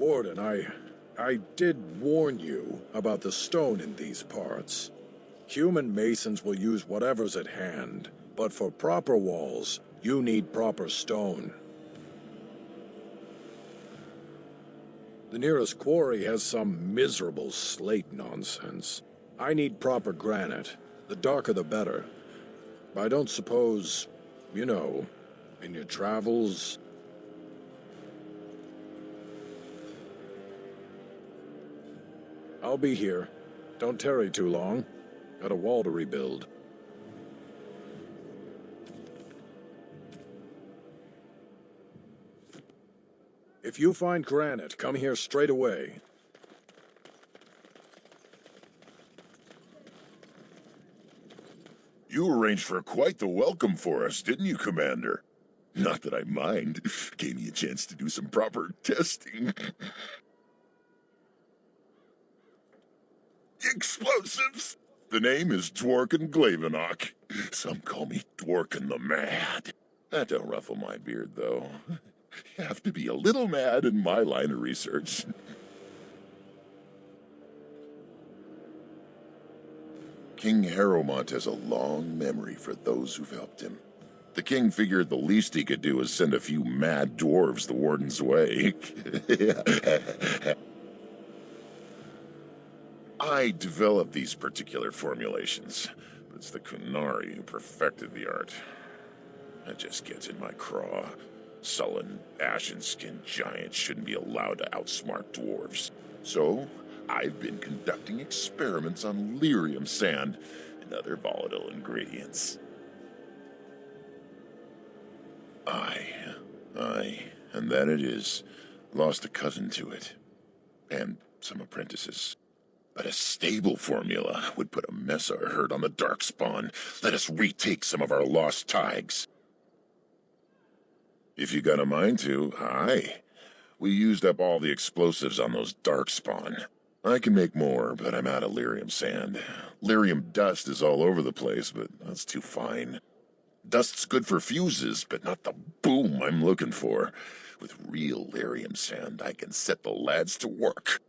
Warden, I did warn you about the stone in these parts. Human masons will use whatever's at hand, but for proper walls, you need proper stone. The nearest quarry has some miserable slate nonsense. I need proper granite. The darker the better. I don't suppose, you know, in your travels... I'll be here. Don't tarry too long. Got a wall to rebuild. If you find granite, come here straight away. You arranged for quite the welcome for us, didn't you, Commander? Not that I mind. Gave me a chance to do some proper testing. Explosives! The name is Dworkin Glavenok. Some call me Dworkin the Mad. That don't ruffle my beard, though. You have to be a little mad in my line of research. King Harrowmont has a long memory for those who've helped him. The king figured the least he could do was send a few mad dwarves the warden's way. I developed these particular formulations, but it's the Kunari who perfected the art. That just gets in my craw. Sullen, ashen-skinned giants shouldn't be allowed to outsmart dwarves. So, I've been conducting experiments on lyrium sand and other volatile ingredients. And that it is, lost a cousin to it, and some apprentices. But a stable formula would put a mess of herd on the darkspawn. Let us retake some of our lost tiges. If you got a mind to, aye. We used up all the explosives on those darkspawn. I can make more, but I'm out of lyrium sand. Lyrium dust is all over the place, but that's too fine. Dust's good for fuses, but not the boom I'm looking for. With real lyrium sand, I can set the lads to work.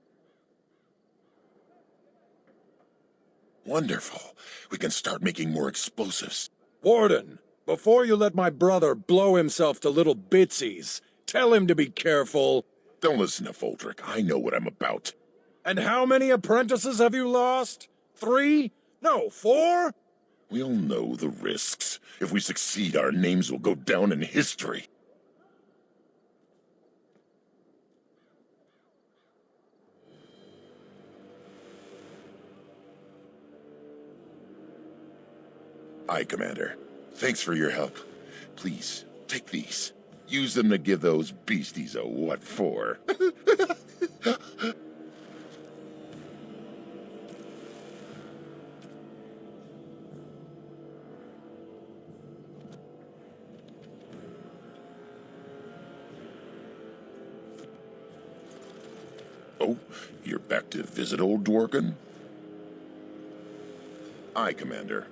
Wonderful. We can start making more explosives. Warden, before you let my brother blow himself to little bitsies, tell him to be careful. Don't listen to Foldrick. I know what I'm about. And how many apprentices have you lost? 3? No, 4? We'll know the risks. If we succeed, our names will go down in history. Aye, Commander. Thanks for your help. Please, take these. Use them to give those beasties a what for. Oh, you're back to visit old Dworkin? Aye, Commander.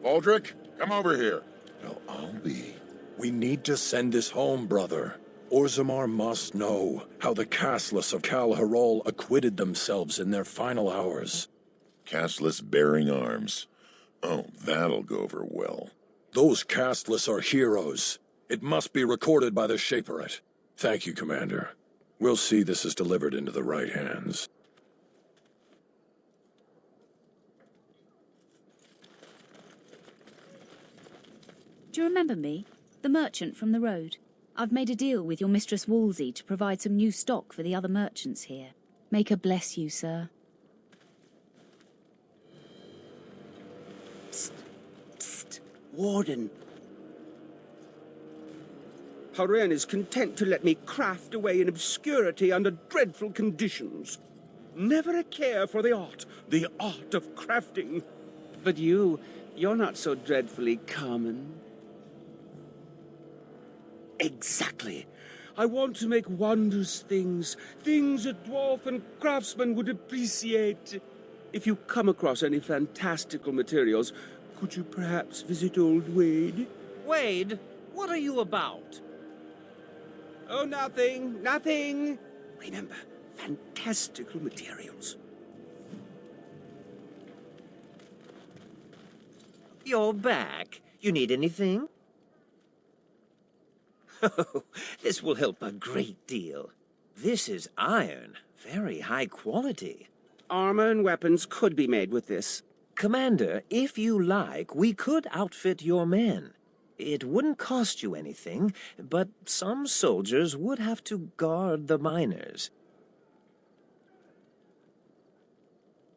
Aldrich, come over here. Well, I'll be. We need to send this home, brother. Orzammar must know how the casteless of Kal Harol acquitted themselves in their final hours. Casteless bearing arms. Oh, that'll go over well. Those casteless are heroes. It must be recorded by the Shaperate. Thank you, Commander. We'll see this is delivered into the right hands. Do you remember me? The merchant from the road. I've made a deal with your Mistress Wolsey to provide some new stock for the other merchants here. Make her bless you, sir. Psst. Psst. Warden. Haren is content to let me craft away in obscurity under dreadful conditions. Never a care for the art of crafting. But you're not so dreadfully common. Exactly. I want to make wondrous things, things a dwarf and craftsman would appreciate. If you come across any fantastical materials, could you perhaps visit old Wade? Wade, what are you about? Oh, nothing, nothing. Remember, fantastical materials. You're back. You need anything? Oh, this will help a great deal. This is iron. Very high quality. Armor and weapons could be made with this. Commander, if you like, we could outfit your men. It wouldn't cost you anything, but some soldiers would have to guard the miners.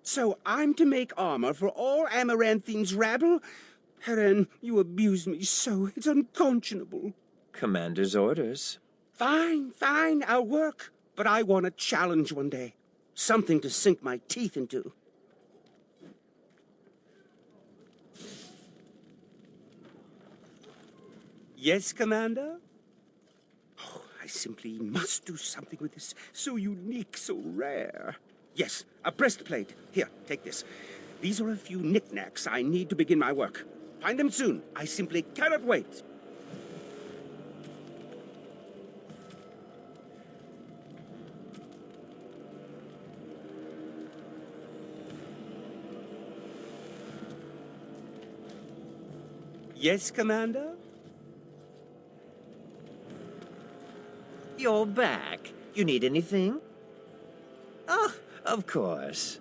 So I'm to make armor for all Amaranthine's rabble? Heren, you abuse me so, it's unconscionable. Commander's orders. Fine, fine, I'll work. But I want a challenge one day. Something to sink my teeth into. Yes, Commander? Oh, I simply must do something with this. So unique, so rare. Yes, a breastplate. Here, take this. These are a few knickknacks I need to begin my work. Find them soon. I simply cannot wait. Yes, Commander? You're back. You need anything? Oh, of course.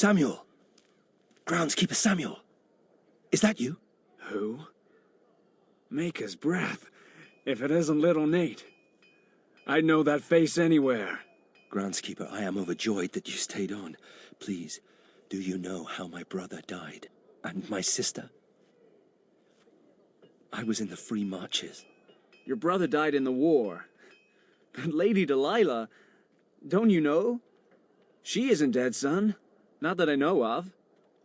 Samuel! Groundskeeper Samuel! Is that you? Who? Maker's breath. If it isn't little Nate. I'd know that face anywhere. Groundskeeper, I am overjoyed that you stayed on. Please, do you know how my brother died? And my sister? I was in the Free Marches. Your brother died in the war. But Lady Delilah, don't you know? She isn't dead, son. Not that I know of.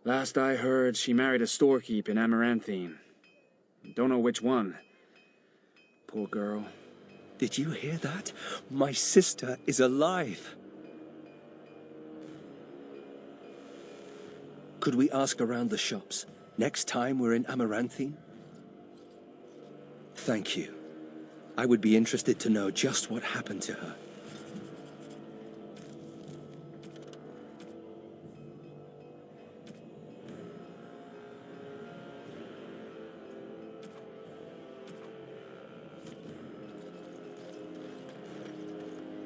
Last I heard, she married a storekeep in Amarathine. Don't know which one. Poor girl. Did you hear that? My sister is alive. Could we ask around the shops next time we're in Amarathine? Thank you. I would be interested to know just what happened to her.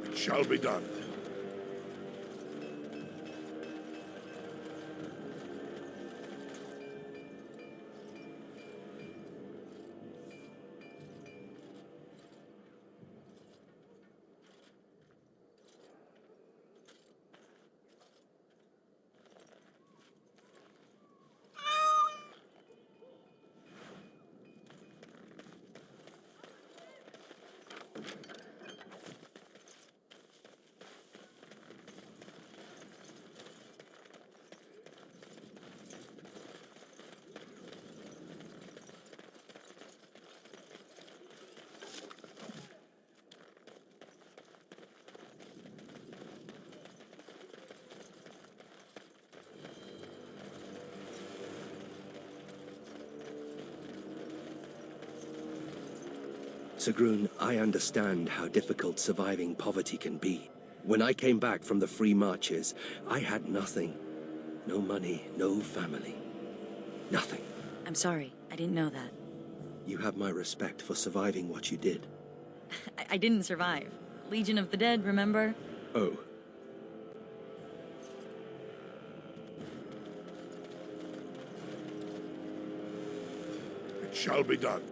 It shall be done. Sigrun, I understand how difficult surviving poverty can be. When I came back from the Free Marches, I had nothing. No money, no family. Nothing. I'm sorry, I didn't know that. You have my respect for surviving what you did. I didn't survive. Legion of the Dead, remember? Oh. It shall be done.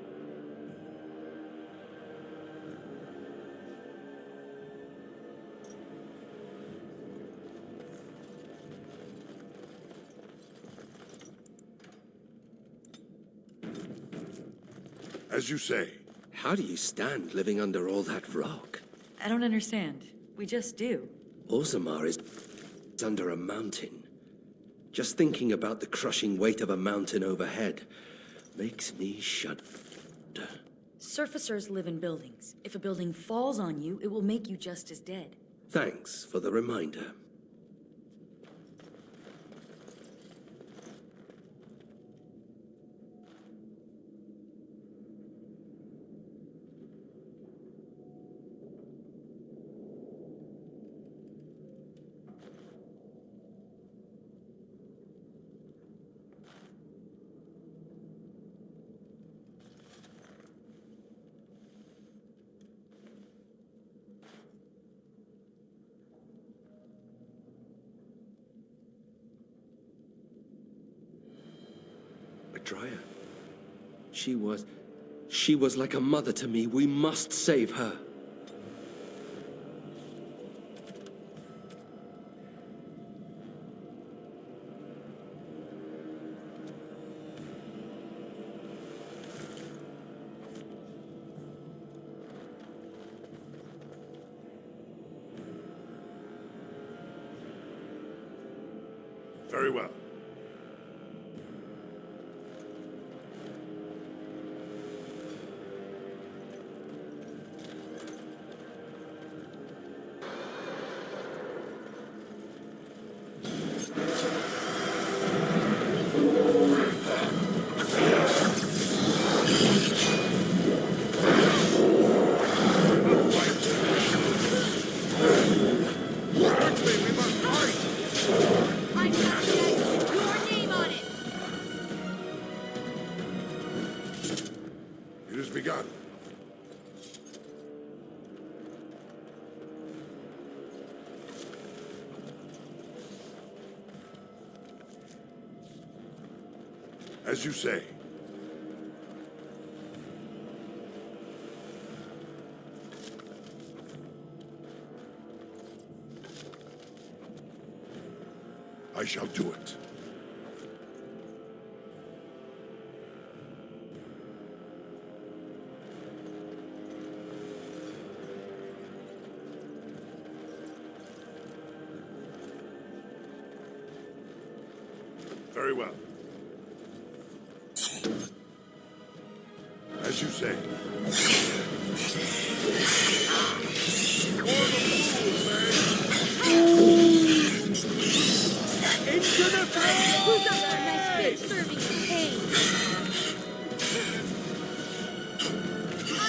As you say. How do you stand living under all that rock? I don't understand. We just do. Orzammar is under a mountain. Just thinking about the crushing weight of a mountain overhead makes me shudder. Surfacers live in buildings. If a building falls on you, it will make you just as dead. Thanks for the reminder. Dryer. She was like a mother to me. We must save her. Very well. Begun. As you say. I shall do it. Very well. As you say. Into the fray! Who's up for a nice big serving of hay?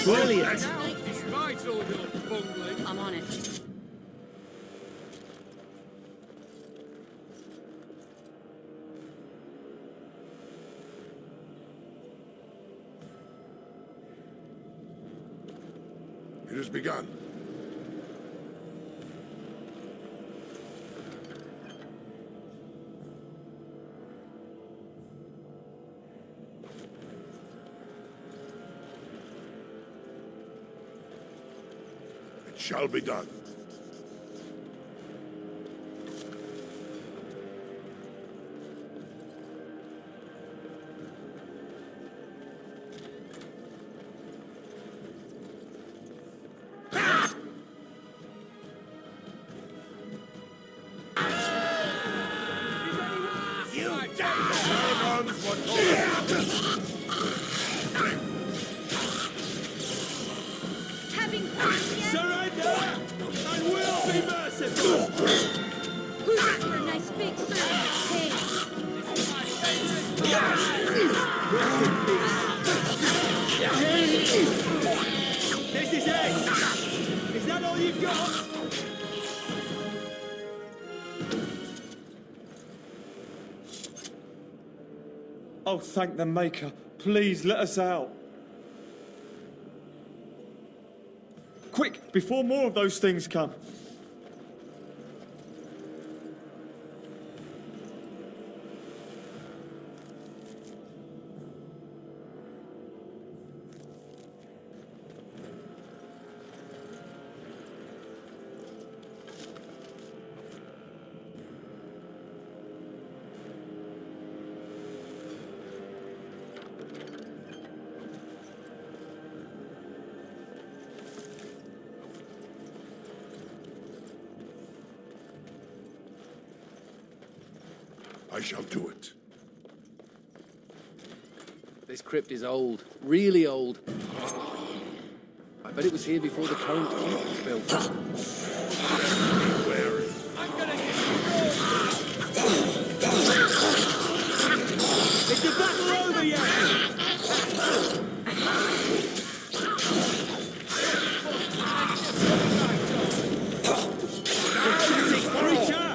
Brilliant! Despite all your bungling. I'm on it. It has begun. It shall be done. Having fun yet? Surrender! And we'll be merciful! Who's up for a nice big serving of hay? This is it! Is that all you've got? Oh, thank the Maker. Please let us out. Quick, before more of those things come. I shall do it. This crypt is old, really old. I bet it was here before the current keep was built. Wary. Is the battle over yet? Preacher!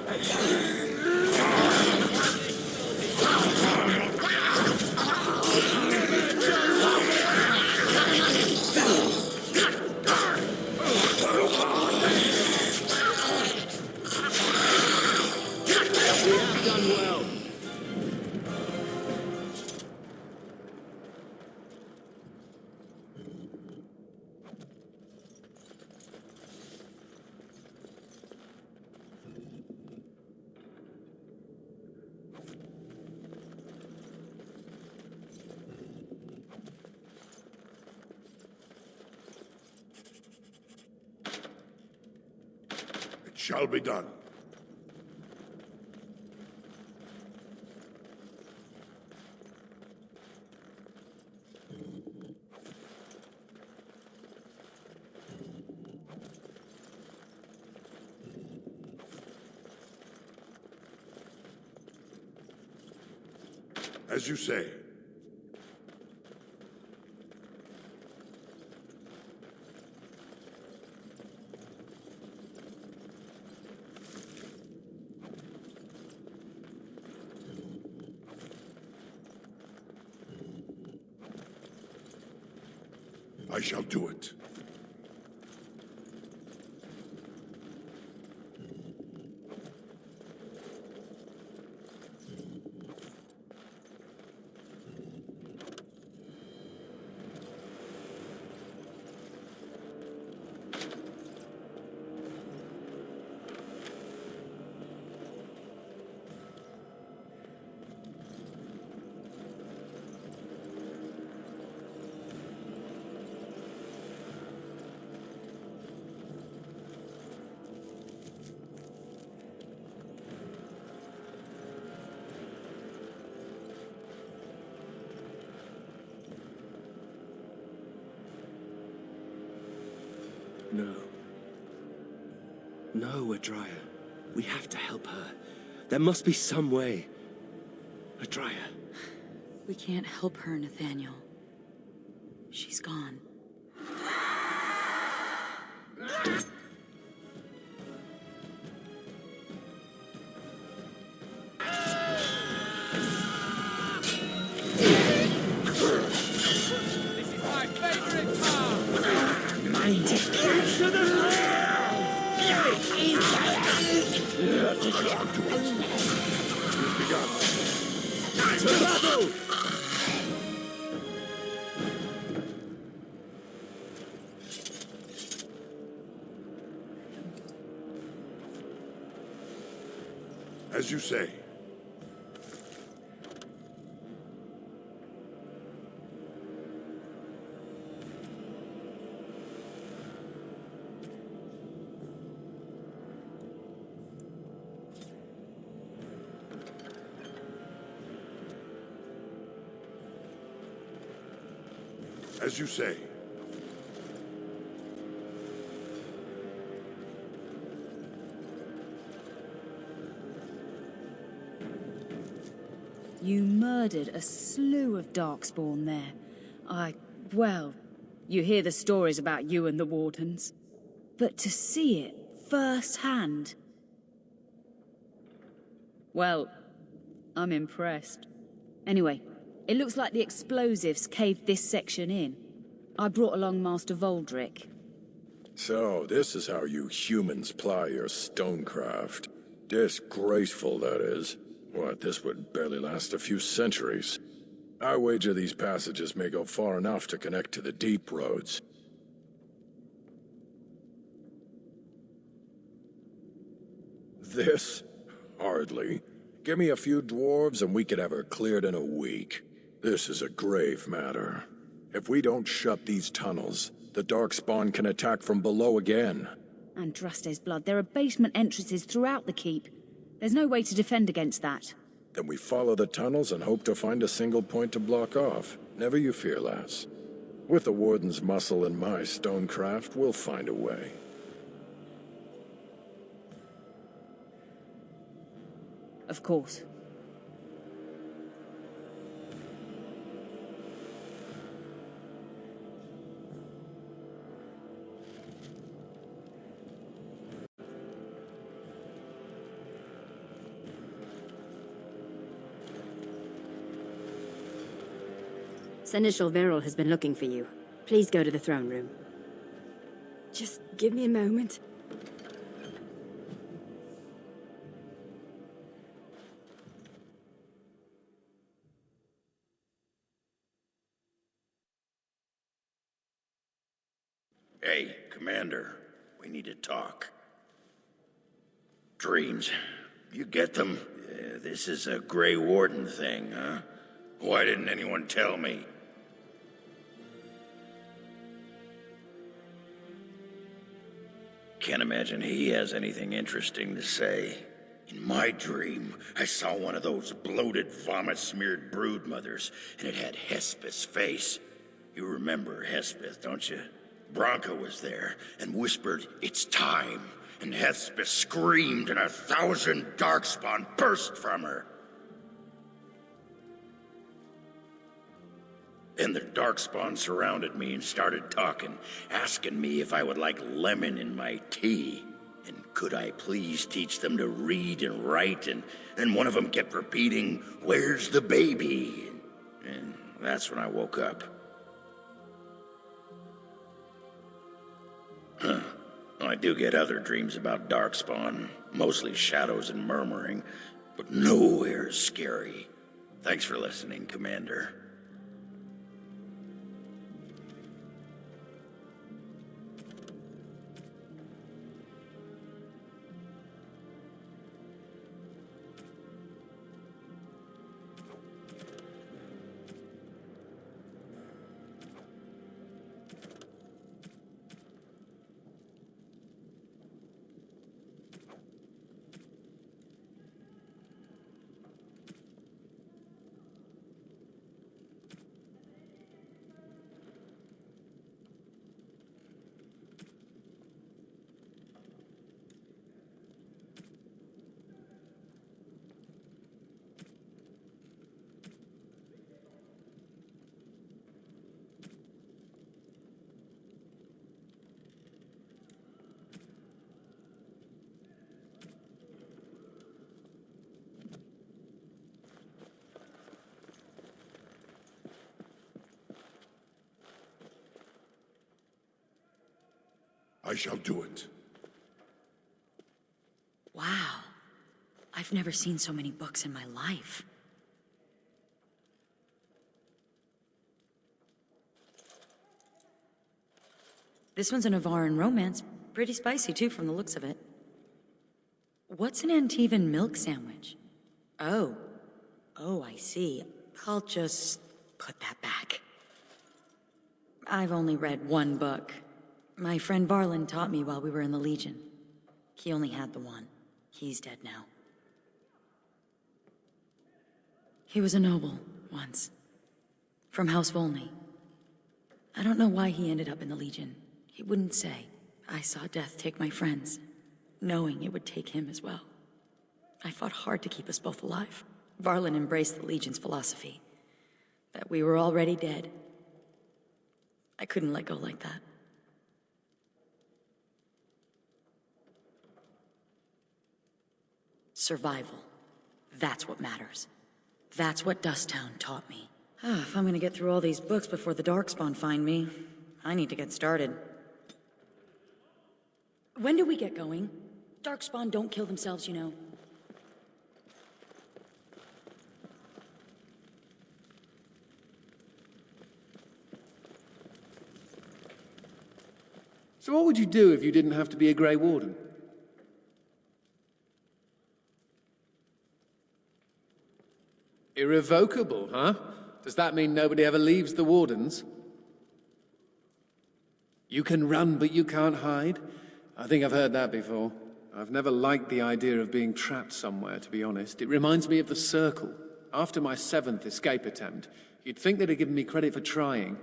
It shall be done. As you say. I shall do it. No. No, Adria. We have to help her. There must be some way. Adria. We can't help her, Nathaniel. She's gone. This is my favorite part! As you say. As you say. You murdered a slew of Darkspawn there. Well, you hear the stories about you and the Wardens. But to see it firsthand... Well, I'm impressed. Anyway, it looks like the explosives caved this section in. I brought along Master Voldrick. So, this is how you humans ply your stonecraft. Disgraceful, that is. What, this would barely last a few centuries. I wager these passages may go far enough to connect to the deep roads. This? Hardly. Give me a few dwarves and we could have her cleared in a week. This is a grave matter. If we don't shut these tunnels, the Darkspawn can attack from below again. Andraste's blood, there are basement entrances throughout the keep. There's no way to defend against that. Then we follow the tunnels and hope to find a single point to block off. Never you fear, lass. With the Warden's muscle and my stonecraft, we'll find a way. Of course. Seneschal Viril has been looking for you. Please go to the throne room. Just give me a moment. Hey, Commander. We need to talk. Dreams. You get them? This is a Grey Warden thing, huh? Why didn't anyone tell me? Can't imagine he has anything interesting to say. In my dream, I saw one of those bloated, vomit-smeared broodmothers, and it had Hespeth's face. You remember Hespeth, don't you? Bronca was there and whispered, "It's time." And Hespeth screamed and 1,000 Darkspawn burst from her. Then the Darkspawn surrounded me and started talking, asking me if I would like lemon in my tea. And could I please teach them to read and write? And then one of them kept repeating, "Where's the baby?" And that's when I woke up. Huh. I do get other dreams about Darkspawn, mostly shadows and murmuring, but nowhere scary. Thanks for listening, Commander. I shall do it. Wow. I've never seen so many books in my life. This one's a Navarran romance. Pretty spicy, too, from the looks of it. What's an Antivan milk sandwich? Oh. Oh, I see. I'll just put that back. I've only read one book. My friend Varlin taught me while we were in the Legion. He only had the one. He's dead now. He was a noble, once. From House Volney. I don't know why he ended up in the Legion. He wouldn't say. I saw death take my friends, knowing it would take him as well. I fought hard to keep us both alive. Varlin embraced the Legion's philosophy, that we were already dead. I couldn't let go like that. Survival. That's what matters. That's what Dusttown taught me. If I'm gonna get through all these books before the Darkspawn find me, I need to get started. When do we get going? Darkspawn don't kill themselves, you know. So what would you do if you didn't have to be a Grey Warden? Irrevocable, huh? Does that mean nobody ever leaves the Wardens? You can run, but you can't hide? I think I've heard that before. I've never liked the idea of being trapped somewhere, to be honest. It reminds me of the Circle. After my 7th escape attempt, you'd think they'd have given me credit for trying.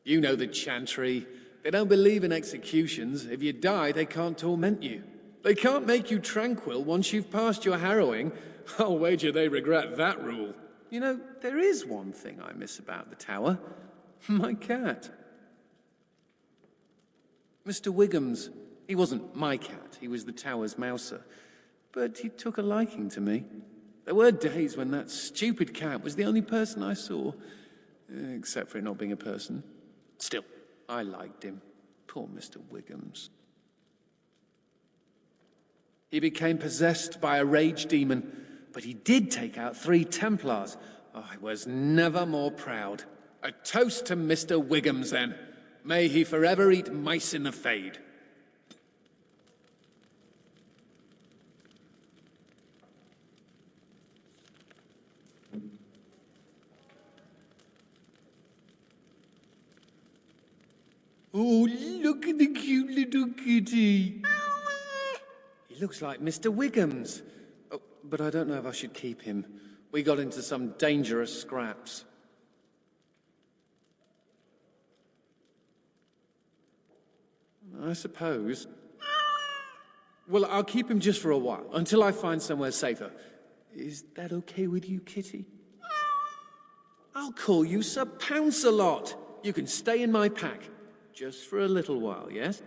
You know the Chantry. They don't believe in executions. If you die, they can't torment you. They can't make you tranquil once you've passed your harrowing. I'll wager they regret that rule. You know, there is one thing I miss about the tower. My cat. Mr. Wiggums. He wasn't my cat, he was the tower's mouser. But he took a liking to me. There were days when that stupid cat was the only person I saw. Except for it not being a person. Still, I liked him. Poor Mr. Wiggums. He became possessed by a rage demon, but he did take out 3 Templars. Oh, I was never more proud. A toast to Mr. Wiggums, then. May he forever eat mice in the Fade. Oh, look at the cute little kitty. He looks like Mr. Wiggums. Oh, but I don't know if I should keep him. We got into some dangerous scraps. I suppose. Well, I'll keep him just for a while, until I find somewhere safer. Is that okay with you, kitty? I'll call you Sir Pounce-a-lot. You can stay in my pack. Just for a little while, yes?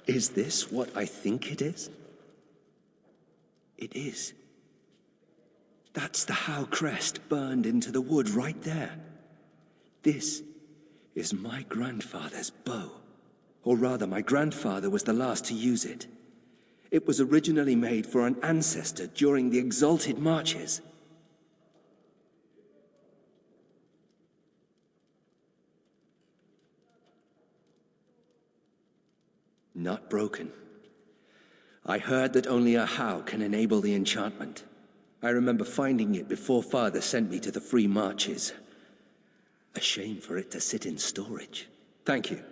Is this what I think it is? It is. That's the Howe crest burned into the wood right there. This is my grandfather's bow. Or rather, my grandfather was the last to use it. It was originally made for an ancestor during the Exalted Marches. Not broken. I heard that only a Howe can enable the enchantment. I remember finding it before Father sent me to the Free Marches. A shame for it to sit in storage. Thank you.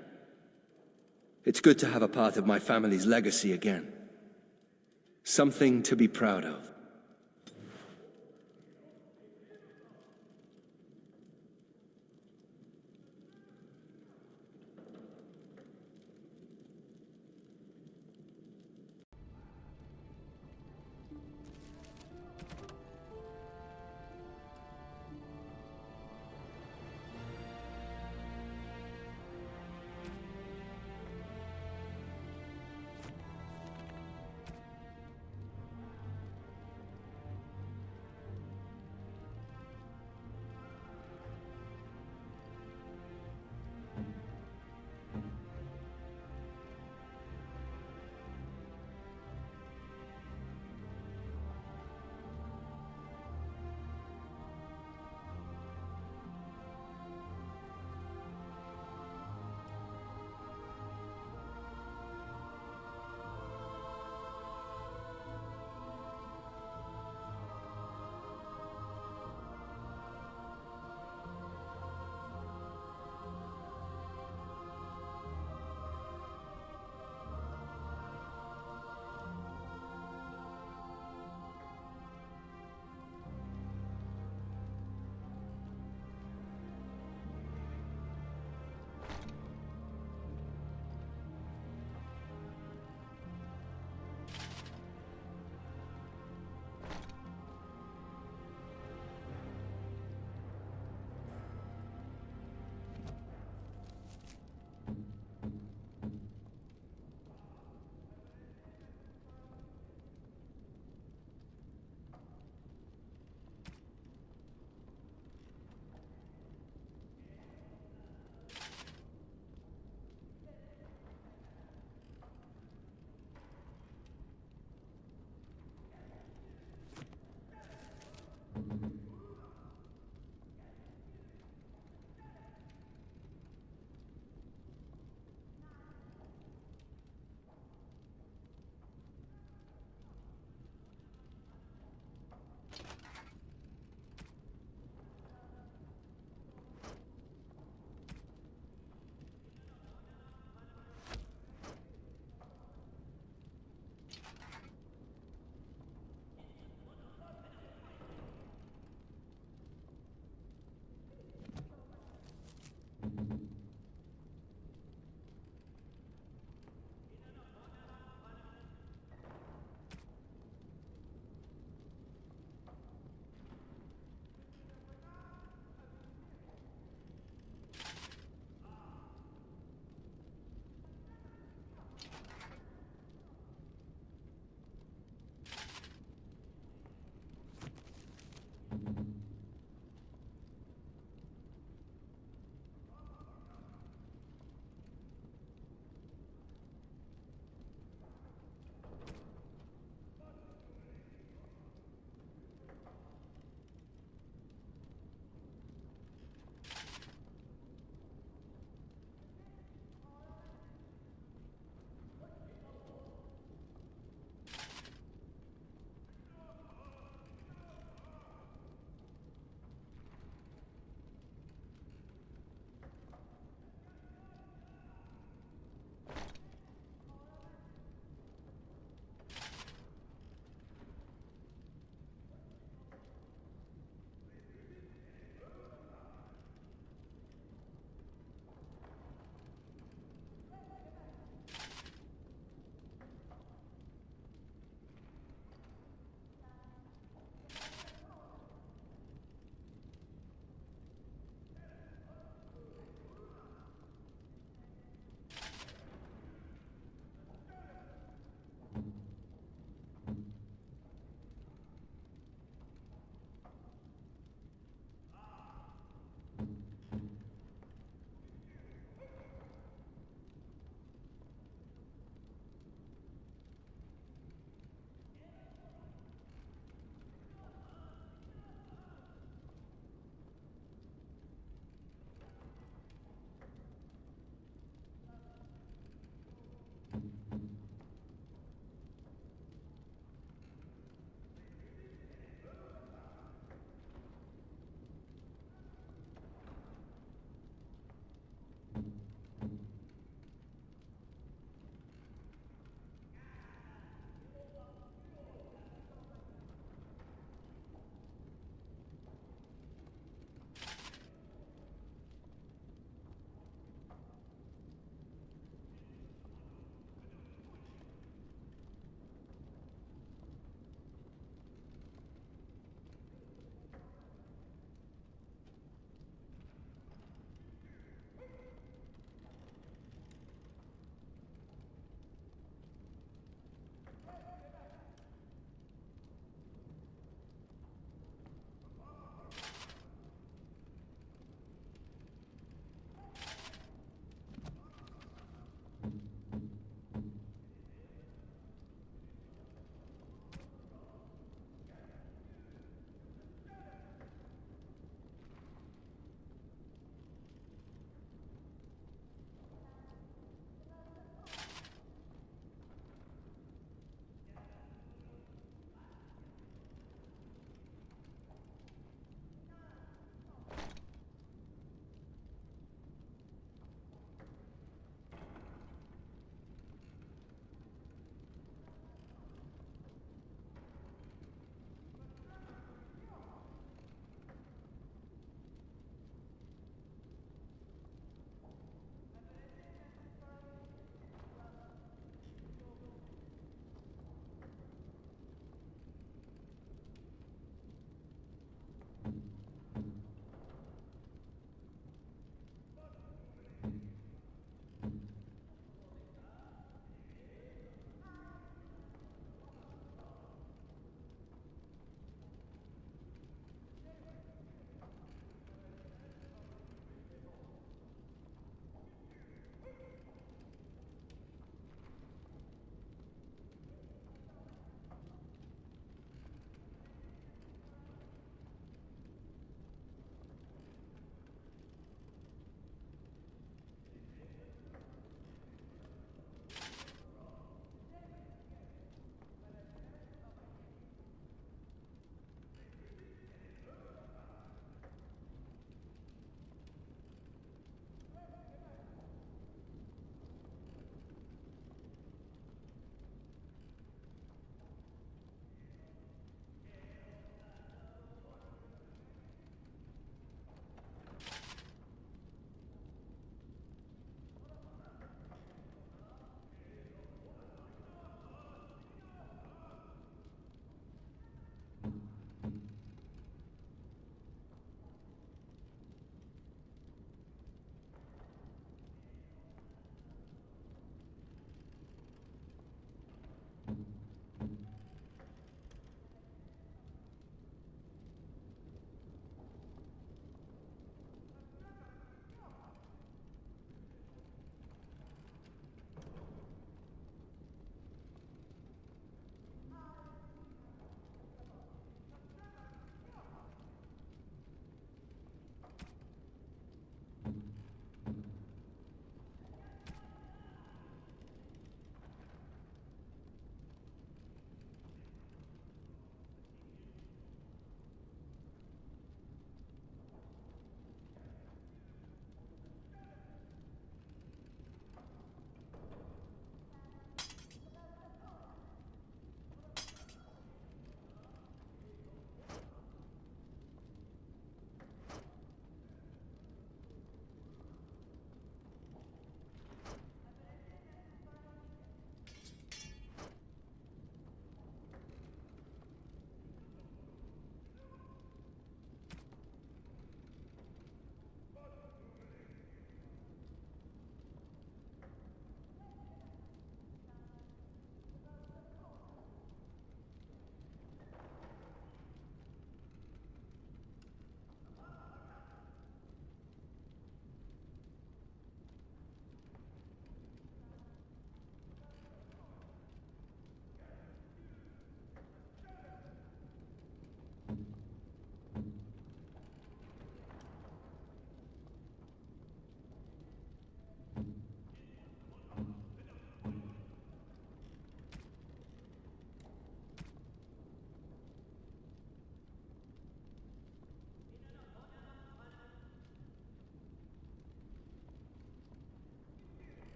It's good to have a part of my family's legacy again. Something to be proud of.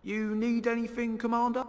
You need anything, Commander?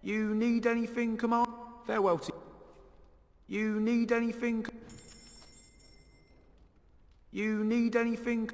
You need anything, Commander? Farewell to you. Need anything? You need anything?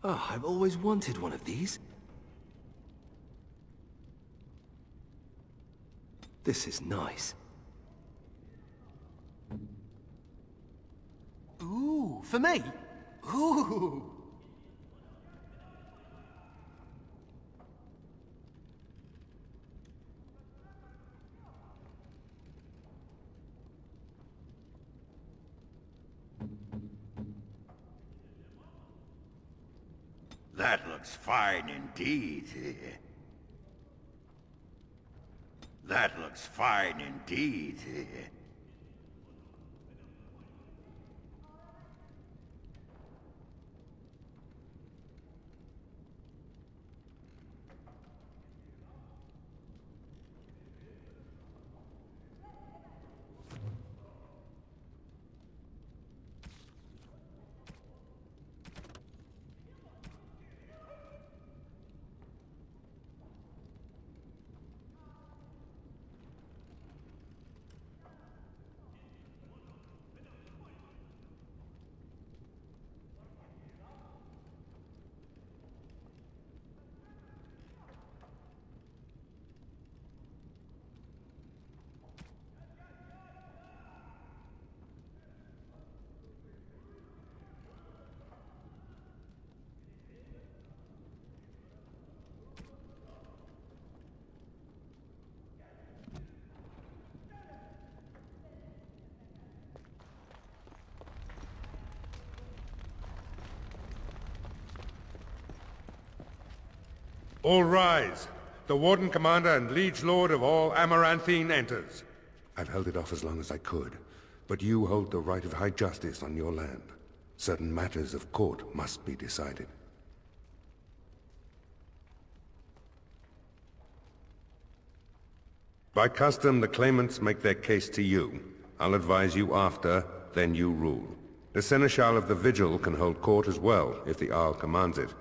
Oh, I've always wanted one of these. This is nice. Ooh, for me? Ooh. That looks fine indeed. That looks fine indeed. All rise. The Warden Commander and Liege Lord of all Amararantain enters. I've held it off as long as I could, but you hold the right of high justice on your land. Certain matters of court must be decided. By custom, the claimants make their case to you. I'll advise you after, then you rule. The Seneschal of the Vigil can hold court as well, if the Arl commands it.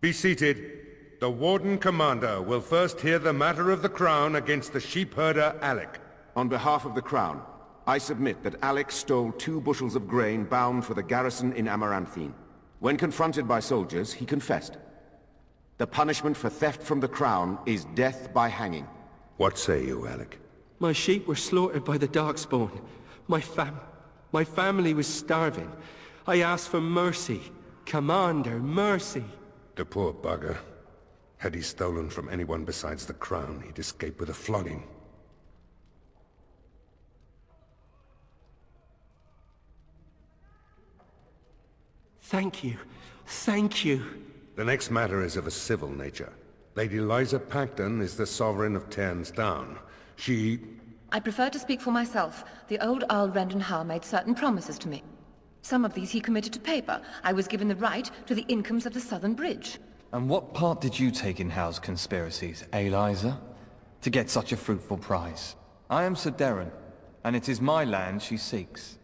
Be seated. The Warden Commander will first hear the matter of the Crown against the sheepherder Alec. On behalf of the Crown, I submit that Alec stole 2 bushels of grain bound for the garrison in Amararantain. When confronted by soldiers, he confessed. The punishment for theft from the Crown is death by hanging. What say you, Alec? My sheep were slaughtered by the Darkspawn. My family was starving. I asked for mercy. Commander, mercy. The poor bugger. Had he stolen from anyone besides the Crown, he'd escape with a flogging. Thank you. Thank you. The next matter is of a civil nature. Lady Liza Pacton is the sovereign of Terns Down. I prefer to speak for myself. The old Earl Rendon Howe made certain promises to me. Some of these he committed to paper. I was given the right to the incomes of the Southern Bridge. And what part did you take in Howe's conspiracies, Liza? To get such a fruitful prize? I am Sir Darren, and it is my land she seeks.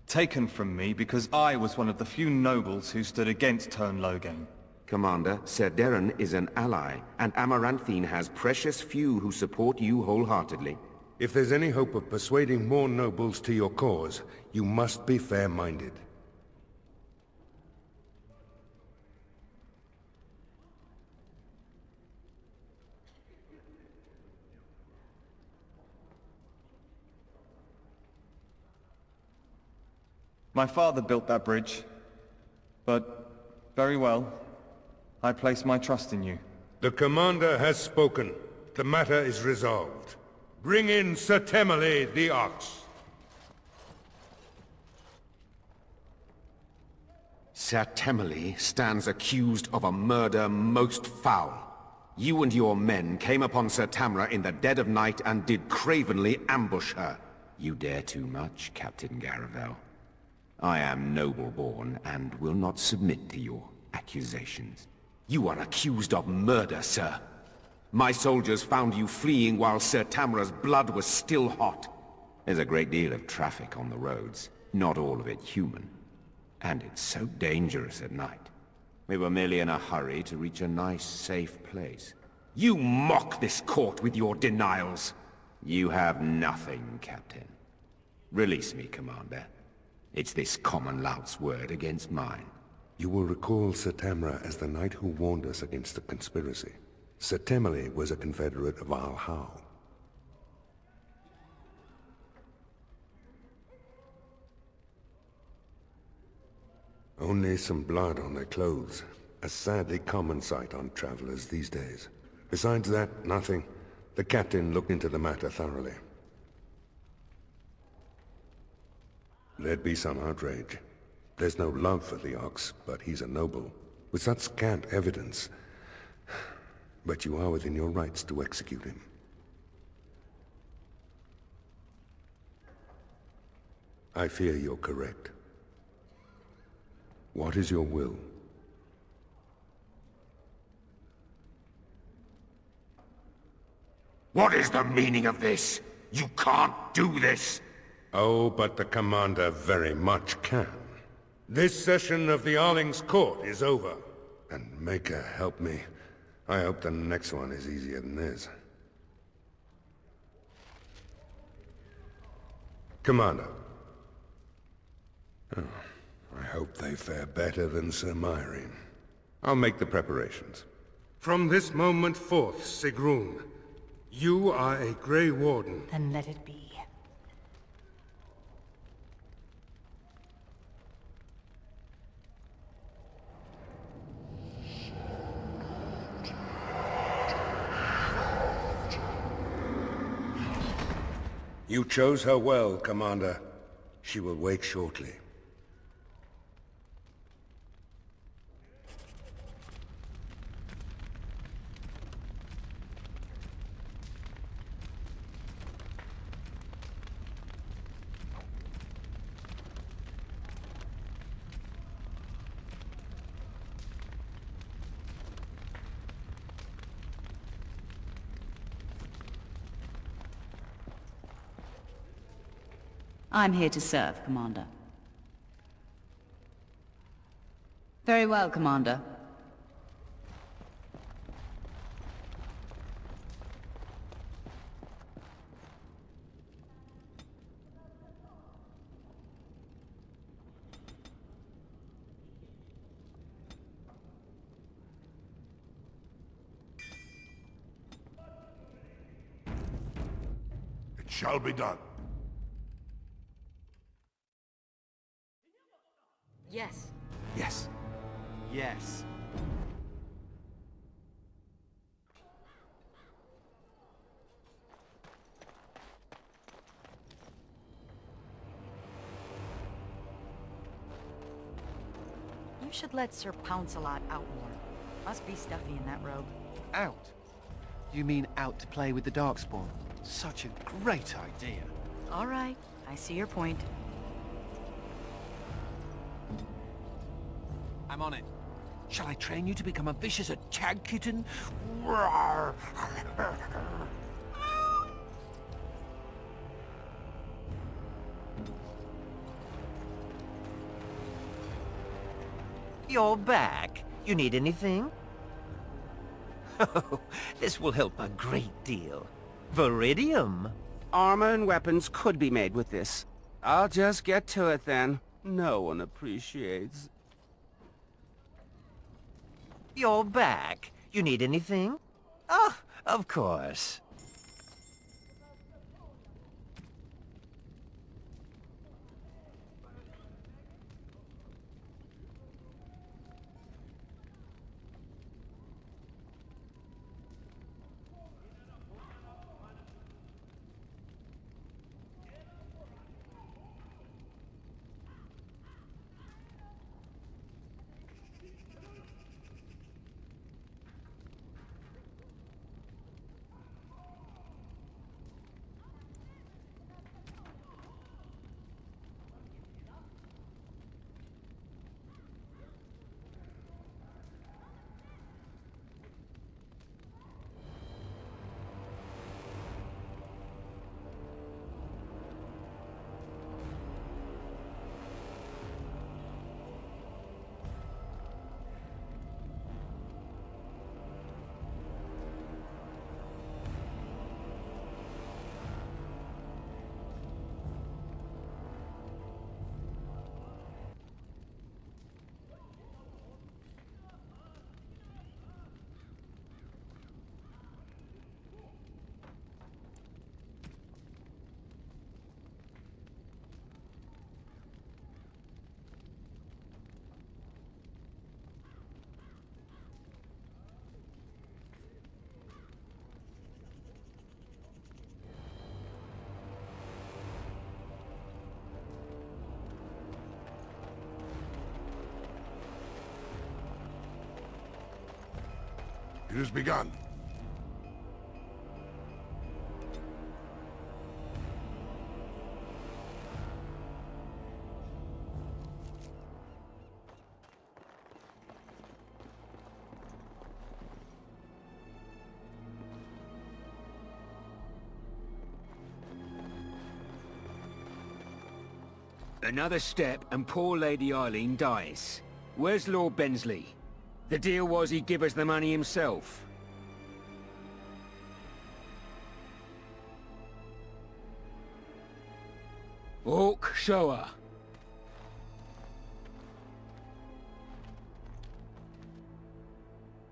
Taken from me because I was one of the few nobles who stood against Tern Loghain. Commander, Sir Darren is an ally, and Amararantain has precious few who support you wholeheartedly. If there's any hope of persuading more nobles to your cause, you must be fair-minded. My father built that bridge, but very well. I place my trust in you. The Commander has spoken. The matter is resolved. Bring in Sir Temmerley the Ox. Sir Temmerley stands accused of a murder most foul. You and your men came upon Sir Tamra in the dead of night and did cravenly ambush her. You dare too much, Captain Garavel. I am noble-born and will not submit to your accusations. You are accused of murder, sir. My soldiers found you fleeing while Sir Tamra's blood was still hot. There's a great deal of traffic on the roads, not all of it human. And it's so dangerous at night. We were merely in a hurry to reach a nice, safe place. You mock this court with your denials. You have nothing, Captain. Release me, Commander. It's this common lout's word against mine. You will recall Sir Tamra as the knight who warned us against the conspiracy. Sir Temmerley was a confederate of Arl Howe. Only some blood on their clothes. A sadly common sight on travelers these days. Besides that, nothing. The captain looked into the matter thoroughly. There'd be some outrage. There's no love for the Ox, but he's a noble, with such scant evidence. But you are within your rights to execute him. I fear you're correct. What is your will? What is the meaning of this? You can't do this! Oh, but the Commander very much can. This session of the Arling's court is over. And Maker help me. I hope the next one is easier than this. Commander. Oh, I hope they fare better than Sir Myrene. I'll make the preparations. From this moment forth, Sigrun, you are a Grey Warden. Then let it be. You chose her well, Commander. She will wake shortly. I'm here to serve, Commander. Very well, Commander. It shall be done. Yes. Yes. Yes. You should let Sir Pounce-a-Lot out more. Must be stuffy in that robe. Out? You mean out to play with the Darkspawn? Such a great idea. All right, I see your point. I'm on it. Shall I train you to become as vicious a tag kitten? Roar. You're back. You need anything? Oh, this will help a great deal. Viridium. Armor and weapons could be made with this. I'll just get to it then. No one appreciates. You're back. You need anything? Oh, of course. It has begun. Another step and poor Lady Eileen dies. Where's Lord Bensley? The deal was he'd give us the money himself. Orc, show her.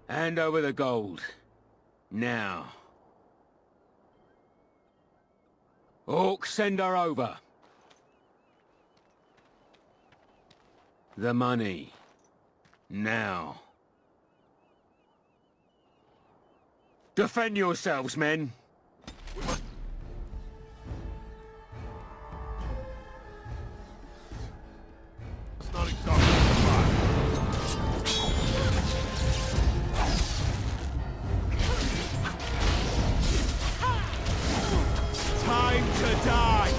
Hand over the gold. Now. Orc, send her over. The money. Now. Defend yourselves, men. It's not exactly Time to die!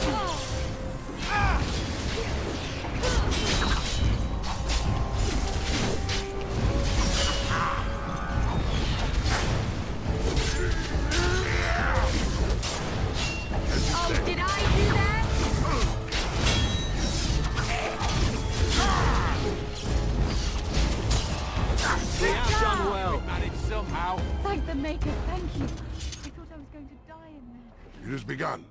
We have done well. We managed somehow. Thank the Maker, thank you. I thought I was going to die in there. It has begun.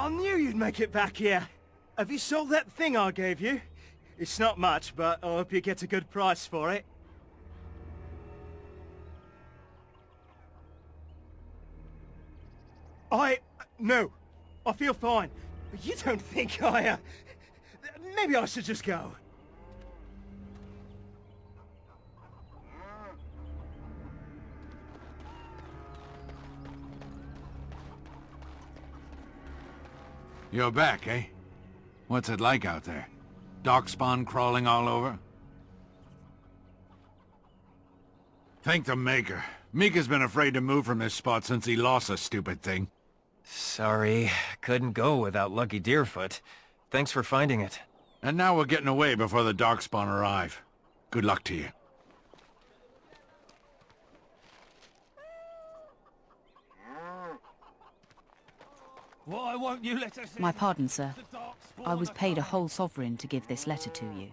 I knew you'd make it back here. Have you sold that thing I gave you? It's not much, but I hope you get a good price for it. No. I feel fine. You don't think maybe I should just go. You're back, eh? What's it like out there? Darkspawn crawling all over? Thank the Maker. Mika's been afraid to move from this spot since he lost the stupid thing. Sorry, couldn't go without Lucky Deerfoot. Thanks for finding it. And now we're getting away before the Darkspawn arrive. Good luck to you. Why won't you let us in? My pardon, sir. I was paid a whole sovereign to give this letter to you.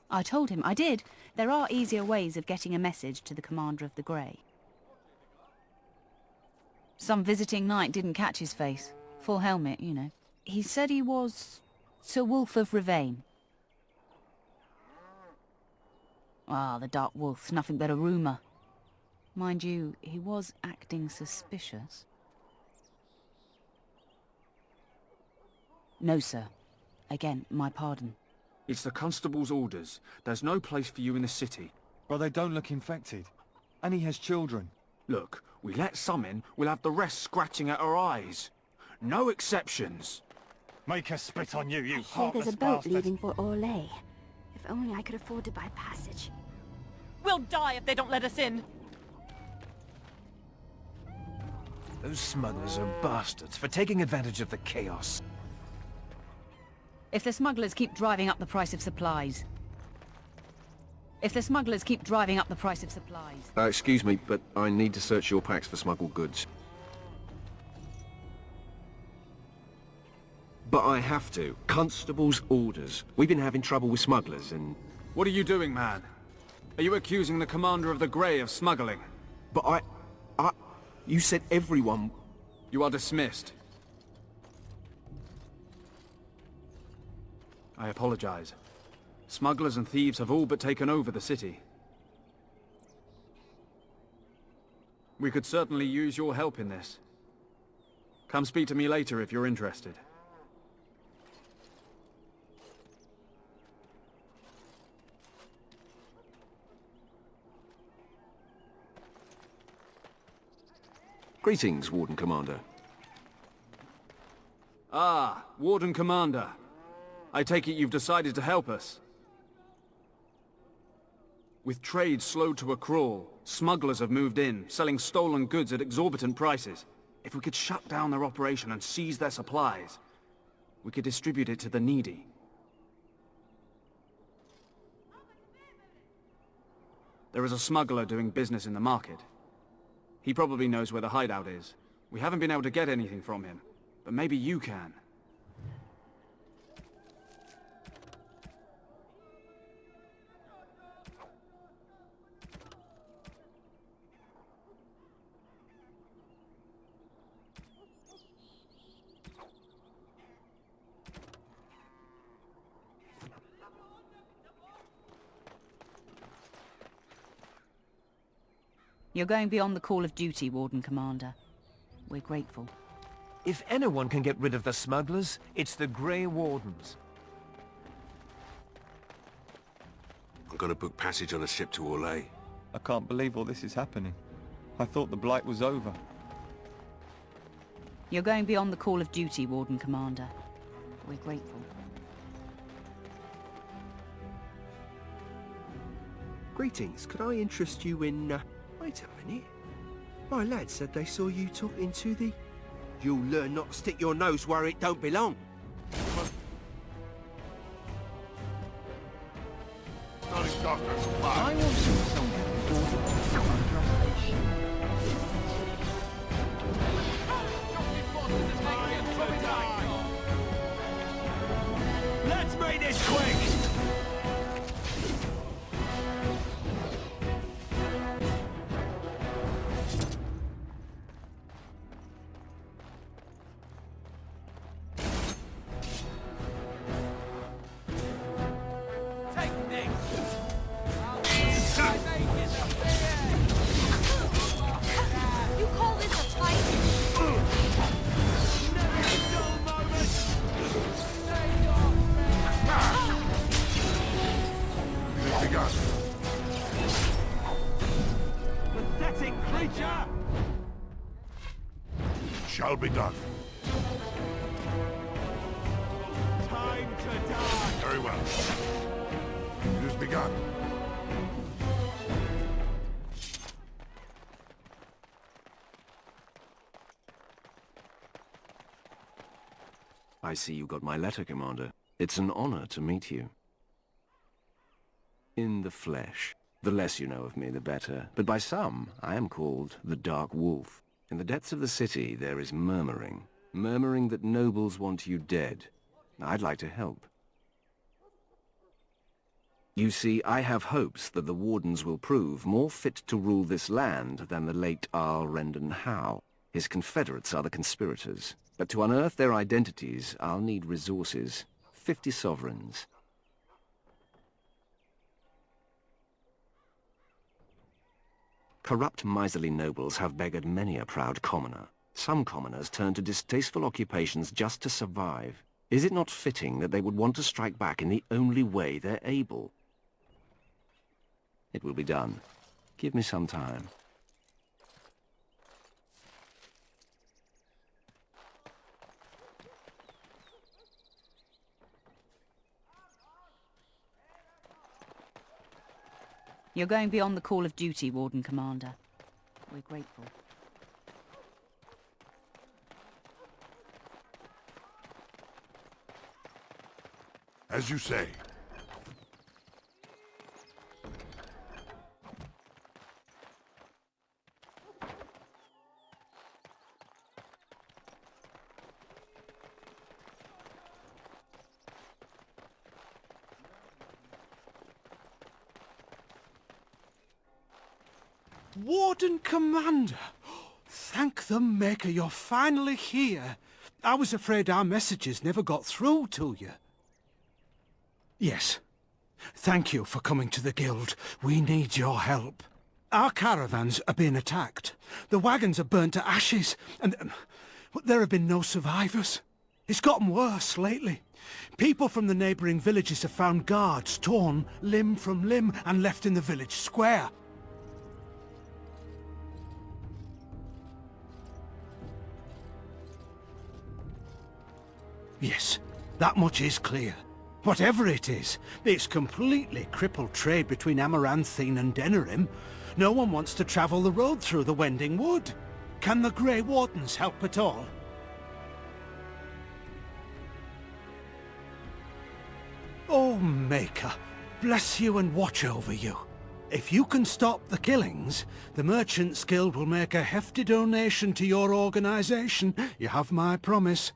I told him I did. There are easier ways of getting a message to the Commander of the Grey. Some visiting knight didn't catch his face. Full helmet, you know. He said he was Sir Wolf of Ravane. Ah, the Dark Wolf's nothing but a rumour. Mind you, he was acting suspicious. No, sir. Again, my pardon. It's the constable's orders. There's no place for you in the city. Well, they don't look infected. And he has children. Look, we let some in, we'll have the rest scratching at our eyes. No exceptions. Make us spit on you, you I hear heartless there's a boat bastard. leaving for Orlais. If only I could afford to buy passage. We'll die if they don't let us in. Those smugglers are bastards for taking advantage of the chaos. If the smugglers keep driving up the price of supplies. If the smugglers keep driving up the price of supplies. Excuse me, but I need to search your packs for smuggled goods. But I have to. Constable's orders. We've been having trouble with smugglers and... What are you doing, man? Are you accusing the Commander of the Grey of smuggling? But you said everyone... You are dismissed. I apologize. Smugglers and thieves have all but taken over the city. We could certainly use your help in this. Come speak to me later if you're interested. Greetings, Warden Commander. Ah, Warden Commander. I take it you've decided to help us. With trade slowed to a crawl, smugglers have moved in, selling stolen goods at exorbitant prices. If we could shut down their operation and seize their supplies, we could distribute it to the needy. There is a smuggler doing business in the market. He probably knows where the hideout is. We haven't been able to get anything from him, but maybe you can. You're going beyond the call of duty, Warden Commander. We're grateful. If anyone can get rid of the smugglers, it's the Grey Wardens. I'm gonna book passage on a ship to Orlais. I can't believe all this is happening. I thought the Blight was over. You're going beyond the call of duty, Warden Commander. We're grateful. Greetings, could I interest you in, Wait a minute. My lad said they saw you talking to the... You'll learn not to stick your nose where it don't belong. I want some Let's make this quick! Major! Shall be done. Time to die! Very well. It is begun. I see you got my letter, Commander. It's an honor to meet you. In the flesh. The less you know of me, the better. But by some, I am called the Dark Wolf. In the depths of the city, there is murmuring. Murmuring that nobles want you dead. I'd like to help. You see, I have hopes that the Wardens will prove more fit to rule this land than the late Arl Rendon Howe. His confederates are the conspirators. But to unearth their identities, I'll need resources. 50 sovereigns. Corrupt, miserly nobles have beggared many a proud commoner. Some commoners turn to distasteful occupations just to survive. Is it not fitting that they would want to strike back in the only way they're able? It will be done. Give me some time. You're going beyond the call of duty, Warden Commander. We're grateful. As you say. Warden Commander! Thank the Maker you're finally here. I was afraid our messages never got through to you. Yes. Thank you for coming to the Guild. We need your help. Our caravans are being attacked. The wagons are burnt to ashes, and there have been no survivors. It's gotten worse lately. People from the neighbouring villages have found guards torn limb from limb and left in the village square. Yes, that much is clear. Whatever it is, it's completely crippled trade between Amarathine and Denerim. No one wants to travel the road through the Wending Wood. Can the Grey Wardens help at all? Oh, Maker, bless you and watch over you. If you can stop the killings, the Merchants Guild will make a hefty donation to your organization. You have my promise.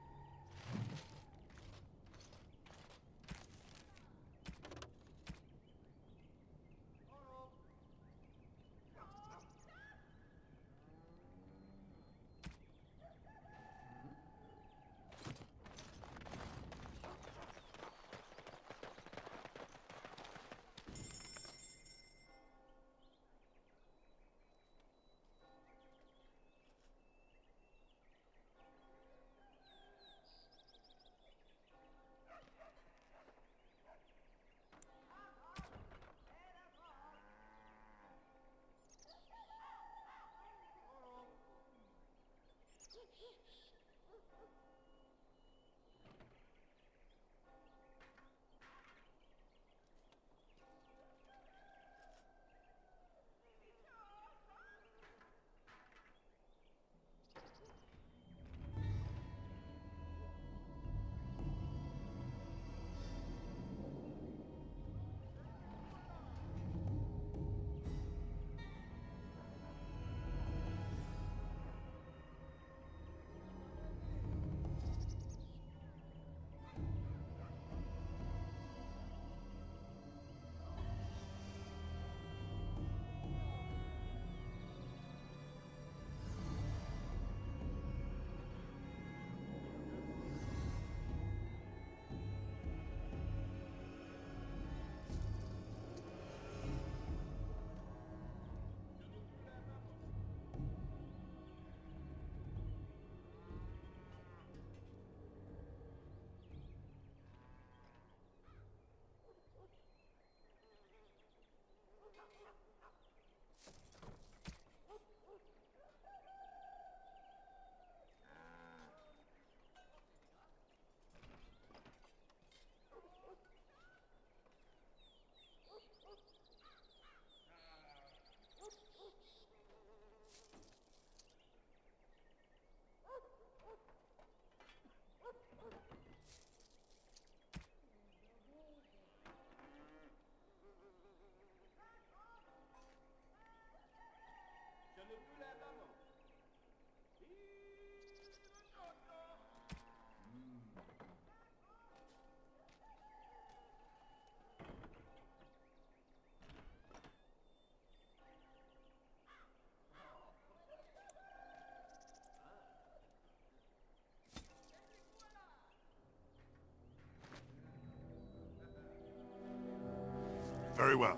Very well.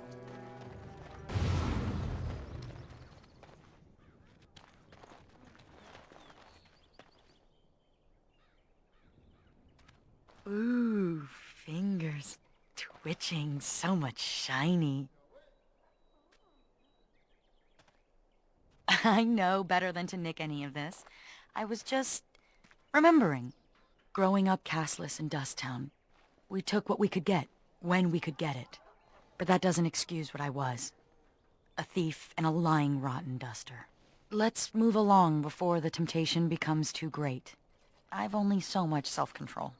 Ooh, fingers twitching, so much shiny. I know better than to nick any of this. I was just remembering. Growing up castless in Dusttown, we took what we could get, when we could get it. But that doesn't excuse what I was. A thief and a lying rotten duster. Let's move along before the temptation becomes too great. I've only so much self-control.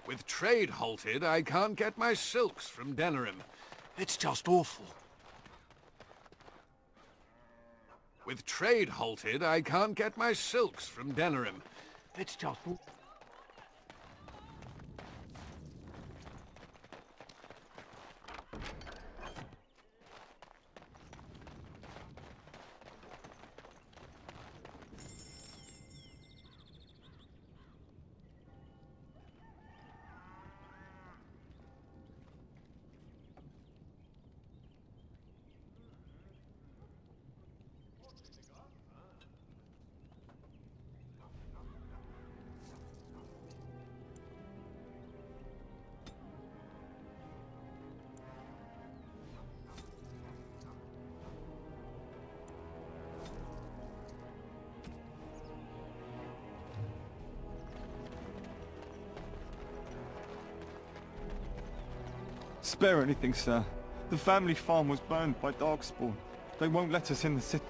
With trade halted, I can't get my silks from Denerim. It's just awful. With trade halted, I can't get my silks from Denerim. It's just... Spare anything, sir. The family farm was burned by darkspawn. They won't let us in the city.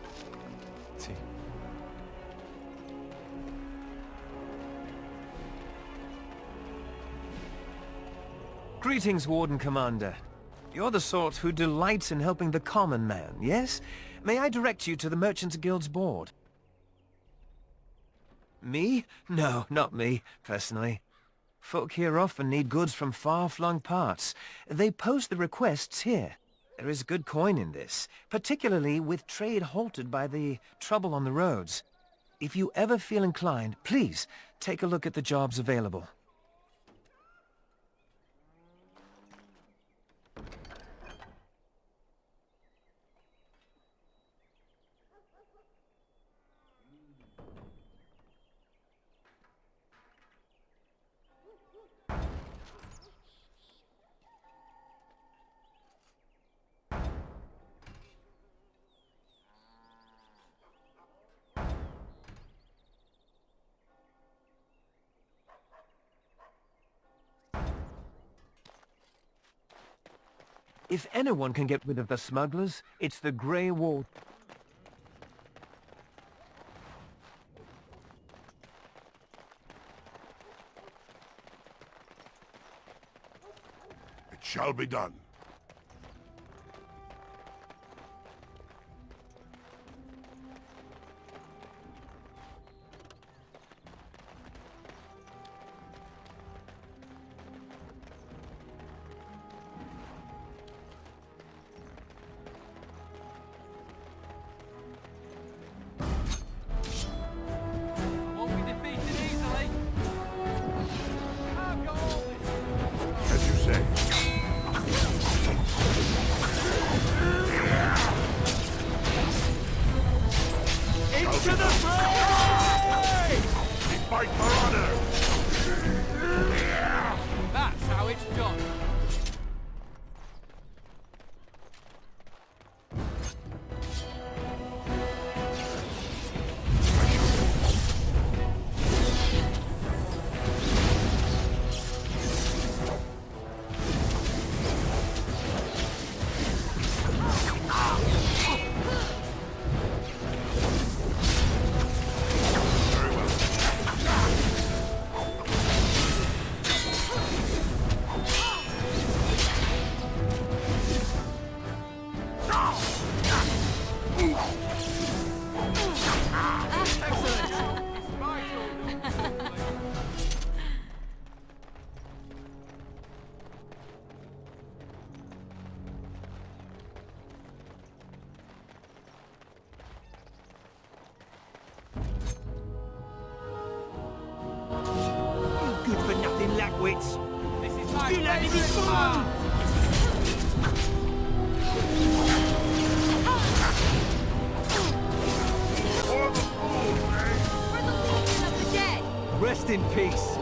Greetings, Warden Commander. You're the sort who delights in helping the common man, yes? May I direct you to the Merchants Guild's board? Me? No, not me, personally. Folk here often need goods from far-flung parts. They post the requests here. There is good coin in this, particularly with trade halted by the trouble on the roads. If you ever feel inclined, please take a look at the jobs available. If anyone can get rid of the smugglers, it's the Grey Ward. It shall be done. nitwits! This is my Rest in peace.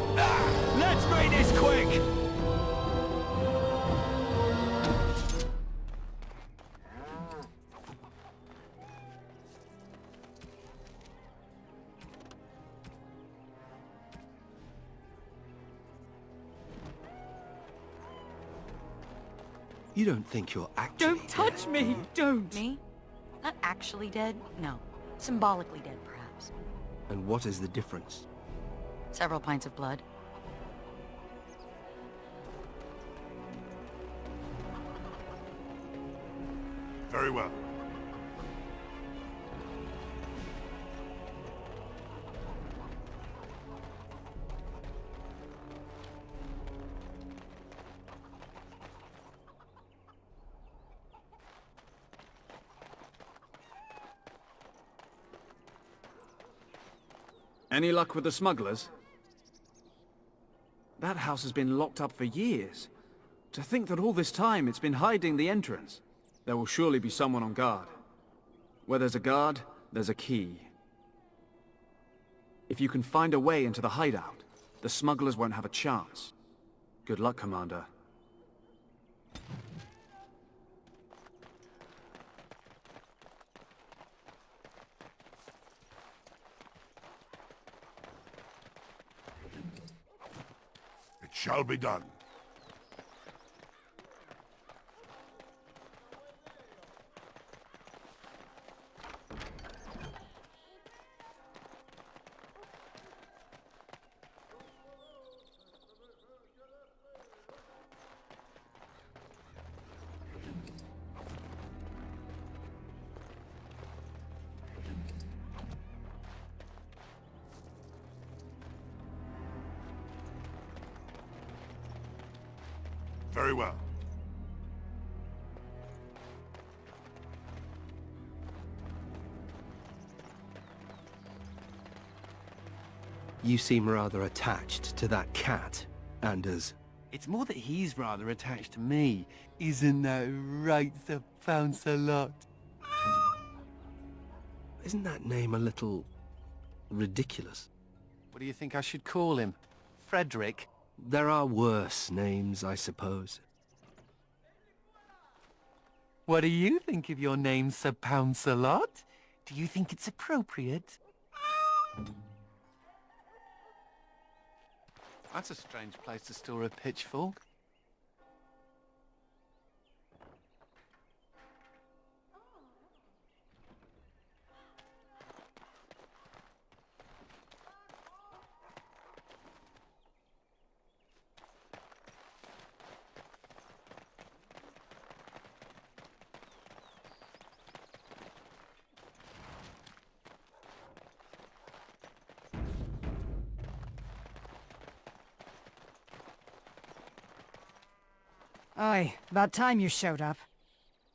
Let's make this quick! You don't think you're actually Don't touch me! Don't! Me? Not actually dead, no. Symbolically dead, perhaps. And what is the difference? Several pints of blood. Very well. Any luck with the smugglers? That house has been locked up for years. To think that all this time it's been hiding the entrance. There will surely be someone on guard. Where there's a guard, there's a key. If you can find a way into the hideout, the smugglers won't have a chance. Good luck, Commander. It shall be done. Very well. You seem rather attached to that cat, Anders. It's more that he's rather attached to me. Isn't that right, Sir Pounce-a-lot? Isn't that name a little ridiculous? What do you think I should call him? Frederick? There are worse names, I suppose. What do you think of your name, Sir Pounce-a-lot? Do you think it's appropriate? That's a strange place to store a pitchfork. Oi, about time you showed up.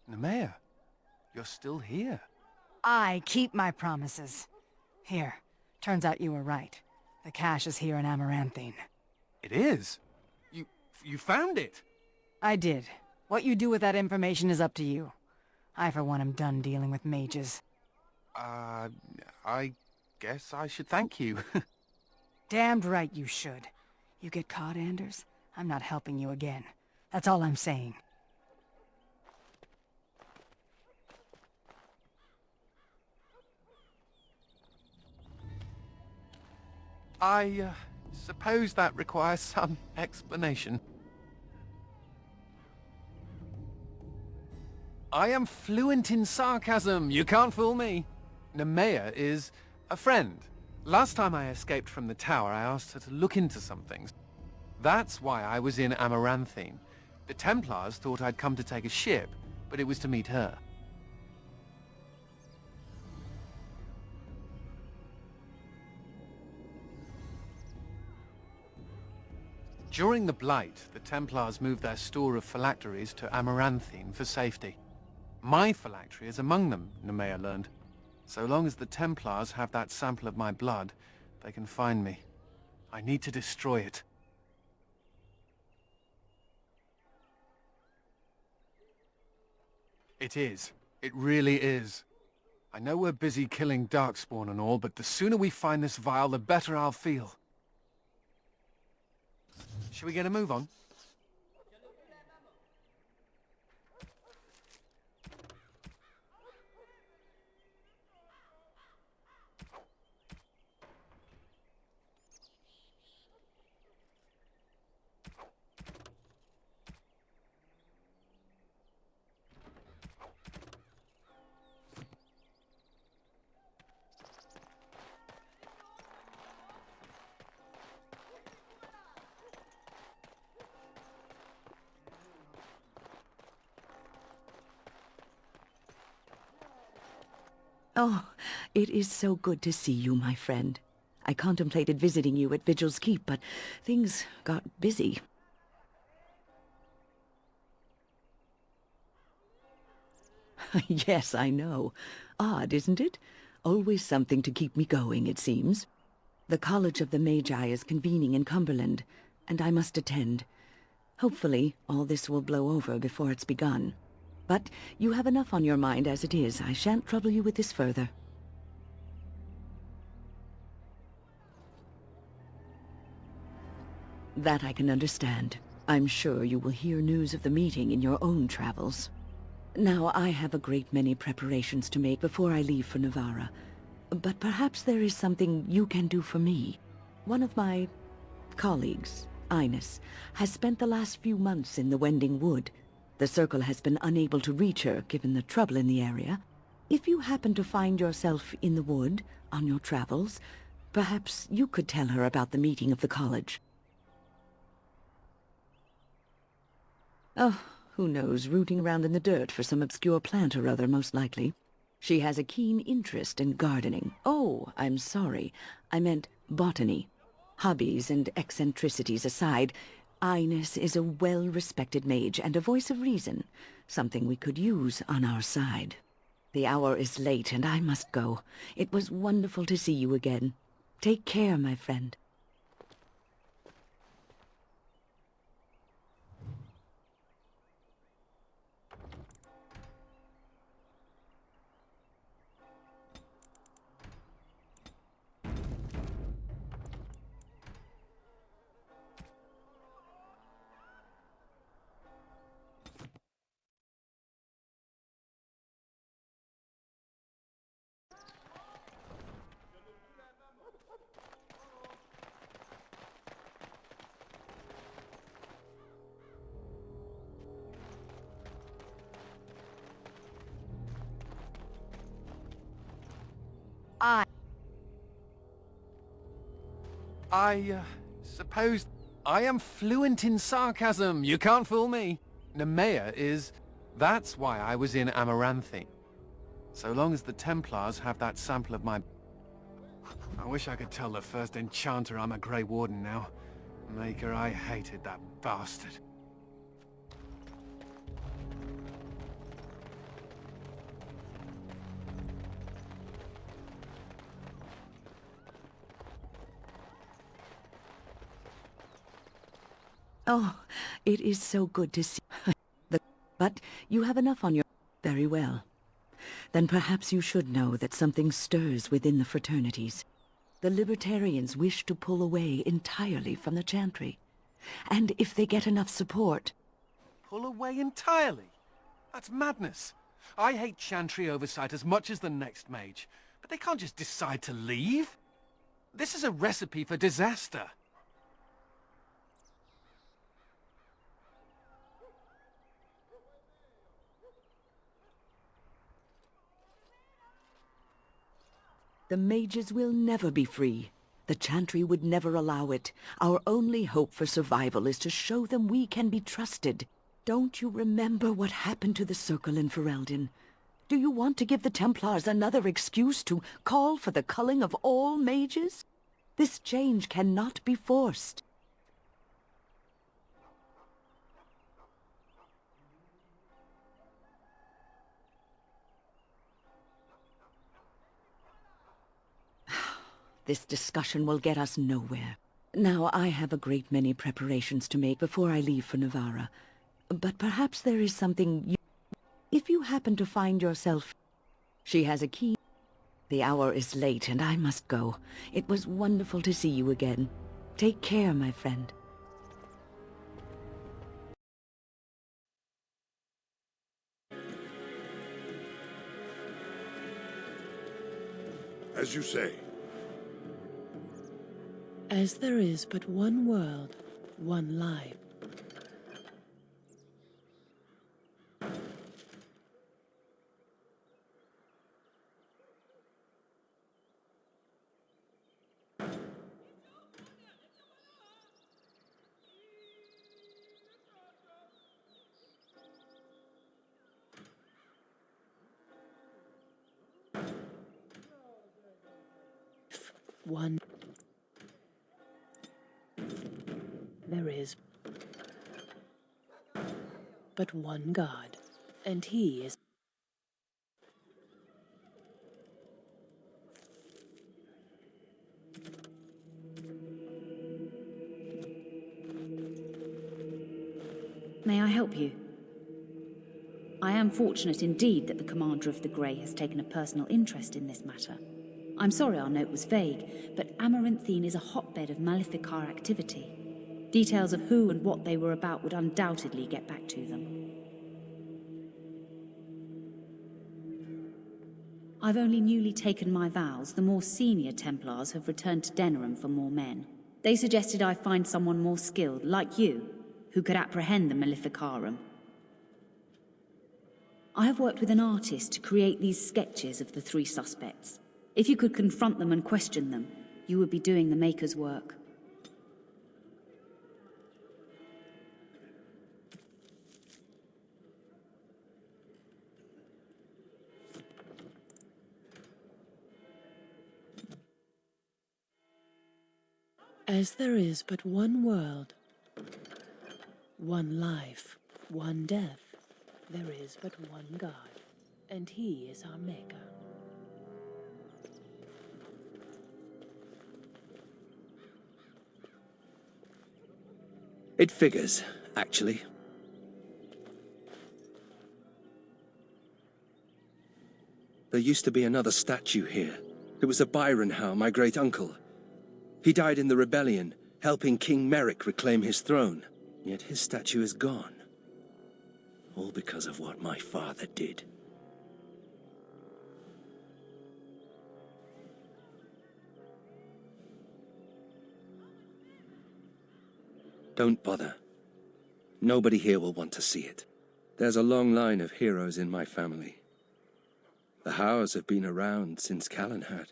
Nemea, you're still here. I keep my promises. Here, turns out you were right. The cache is here in Amararanthine. It is? You found it? I did. What you do with that information is up to you. I, for one, am done dealing with mages. I guess I should thank you. Damned right you should. You get caught, Anders, I'm not helping you again. That's all I'm saying. I suppose that requires some explanation. I am fluent in sarcasm. You can't fool me. Nemea is a friend. Last time I escaped from the tower, I asked her to look into some things. That's why I was in Amaranthine. The Templars thought I'd come to take a ship, but it was to meet her. During the Blight, the Templars moved their store of phylacteries to Amaranthine for safety. My phylactery is among them, Nemea learned. So long as the Templars have that sample of my blood, they can find me. I need to destroy it. It is. It really is. I know we're busy killing Darkspawn and all, but the sooner we find this vial, the better I'll feel. Shall we get a move on? Oh, it is so good to see you, my friend. I contemplated visiting you at Vigil's Keep, but things got busy. Yes, I know. Odd, isn't it? Always something to keep me going, it seems. The College of the Magi is convening in Cumberland, and I must attend. Hopefully, all this will blow over before it's begun. But you have enough on your mind as it is. I shan't trouble you with this further. That I can understand. I'm sure you will hear news of the meeting in your own travels. Now, I have a great many preparations to make before I leave for Navarra. But perhaps there is something you can do for me. One of my colleagues, Ines, has spent the last few months in the Wending Wood. The Circle has been unable to reach her, given the trouble in the area. If you happen to find yourself in the wood on your travels, perhaps you could tell her about the meeting of the college. Oh, who knows, rooting around in the dirt for some obscure plant or other, most likely. She has a keen interest in gardening. Oh, I'm sorry. I meant botany. Hobbies and eccentricities aside, Ines is a well-respected mage and a voice of reason, something we could use on our side. The hour is late and I must go. It was wonderful to see you again. Take care, my friend. I suppose I am fluent in sarcasm. You can't fool me. Nemea is... That's why I was in Amaranthine. So long as the Templars have that sample of my... I wish I could tell the first enchanter I'm a Grey Warden now. Maker, I hated that bastard. Oh, it is so good to see... But you have enough on your... Very well. Then perhaps you should know that something stirs within the fraternities. The Libertarians wish to pull away entirely from the Chantry. And if they get enough support... Pull away entirely? That's madness. I hate Chantry oversight as much as the next mage. But they can't just decide to leave. This is a recipe for disaster. The mages will never be free. The Chantry would never allow it. Our only hope for survival is to show them we can be trusted. Don't you remember what happened to the Circle in Ferelden? Do you want to give the Templars another excuse to call for the culling of all mages? This change cannot be forced. This discussion will get us nowhere. Now, I have a great many preparations to make before I leave for Navarra. But perhaps there is something you... If you happen to find yourself... She has a key. The hour is late and I must go. It was wonderful to see you again. Take care, my friend. As you say. As there is but one world, one life. One. There is but one God, and He is... May I help you? I am fortunate indeed that the Commander of the Grey has taken a personal interest in this matter. I'm sorry our note was vague, but Amarathine is a hotbed of Maleficar activity. Details of who and what they were about would undoubtedly get back to them. I've only newly taken my vows. The more senior Templars have returned to Denerim for more men. They suggested I find someone more skilled, like you, who could apprehend the Maleficarum. I have worked with an artist to create these sketches of the three suspects. If you could confront them and question them, you would be doing the Maker's work. As there is but one world, one life, one death, there is but one God, and He is our Maker. It figures, actually. There used to be another statue here. It was a Byron Howe, my great-uncle. He died in the rebellion, helping King Merrick reclaim his throne. Yet his statue is gone. All because of what my father did. Don't bother. Nobody here will want to see it. There's a long line of heroes in my family. The Howes have been around since Callan had.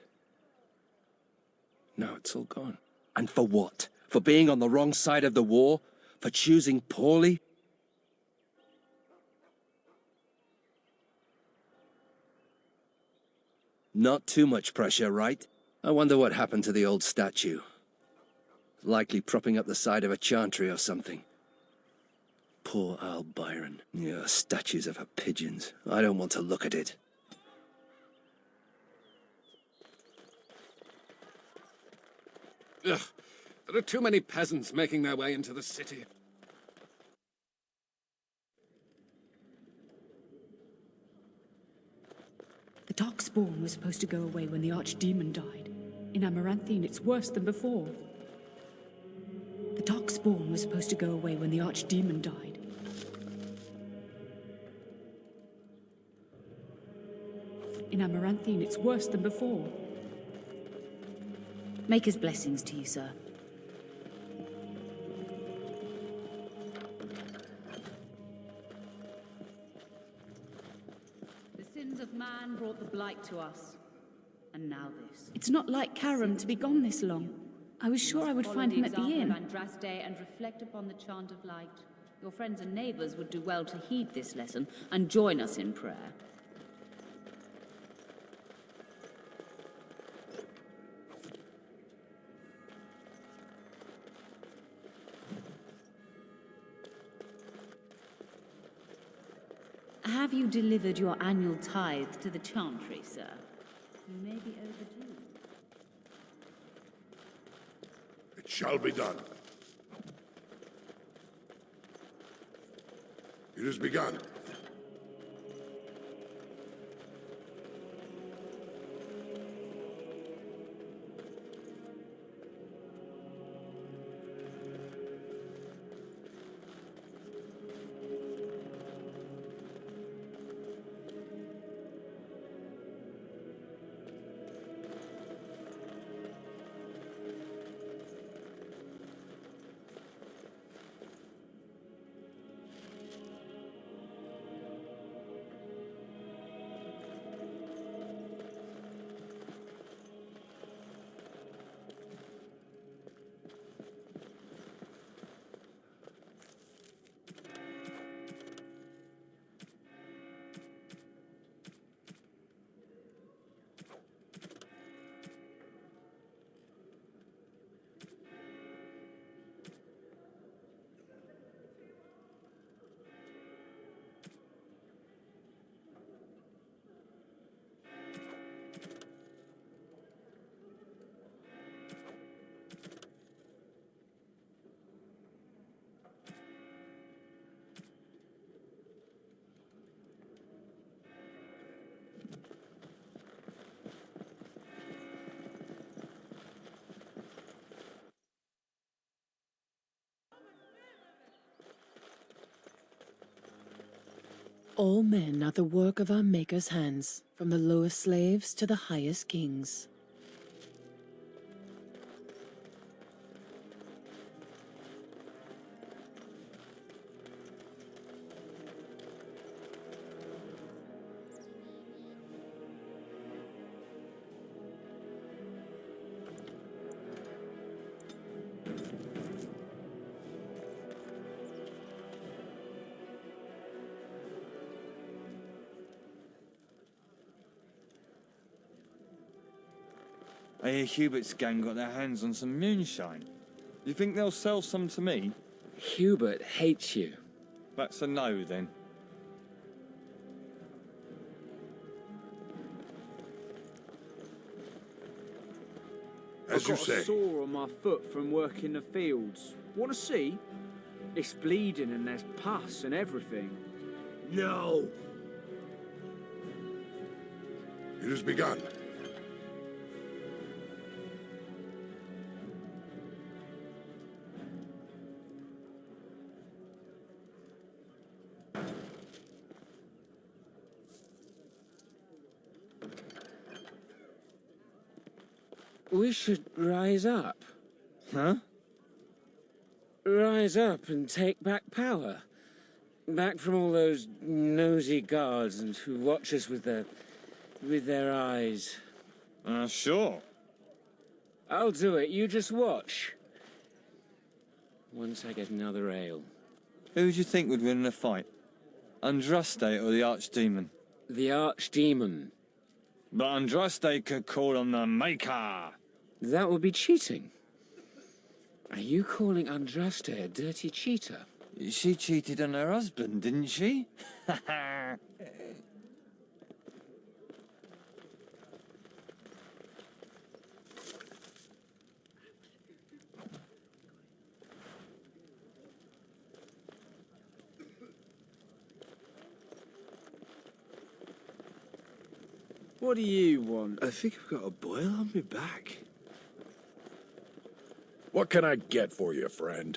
Now it's all gone. And for what? For being on the wrong side of the war? For choosing poorly? Not too much pressure, right? I wonder what happened to the old statue. Likely propping up the side of a chantry or something. Poor Al Byron. Yeah, statues of her pigeons. I don't want to look at it. Ugh, there are too many peasants making their way into the city. The Darkspawn was supposed to go away when the Archdemon died. In Amarathine, it's worse than before. The Darkspawn was supposed to go away when the Archdemon died. In Amarathine, it's worse than before. Maker's blessings to you, sir. The sins of man brought the blight to us. And now this. It's not like Karam to be gone this long. I was sure I would find him at the inn. Andraste and reflect upon the chant of light. Your friends and neighbors would do well to heed this lesson and join us in prayer. Have you delivered your annual tithe to the chantry, sir? You may be overdue. It shall be done. It is begun. All men are the work of our Maker's hands, from the lowest slaves to the highest kings. I hear Hubert's gang got their hands on some moonshine. You think they'll sell some to me? Hubert hates you. That's a no, then. As you I've got say. a sore on my foot from working the fields. Want to see? It's bleeding and there's pus and everything. No! It has begun. We should rise up. Huh? Rise up and take back power. Back from all those nosy guards and who watch us with their eyes. Sure. I'll do it, you just watch. Once I get another ale. Who do you think would win in a fight? Andraste or the Archdemon? The Archdemon. But Andraste could call on the Maker. That would be cheating. Are you calling Andraste a dirty cheater? She cheated on her husband, didn't she? What do you want? I think I've got a boil on my back. What can I get for you, friend?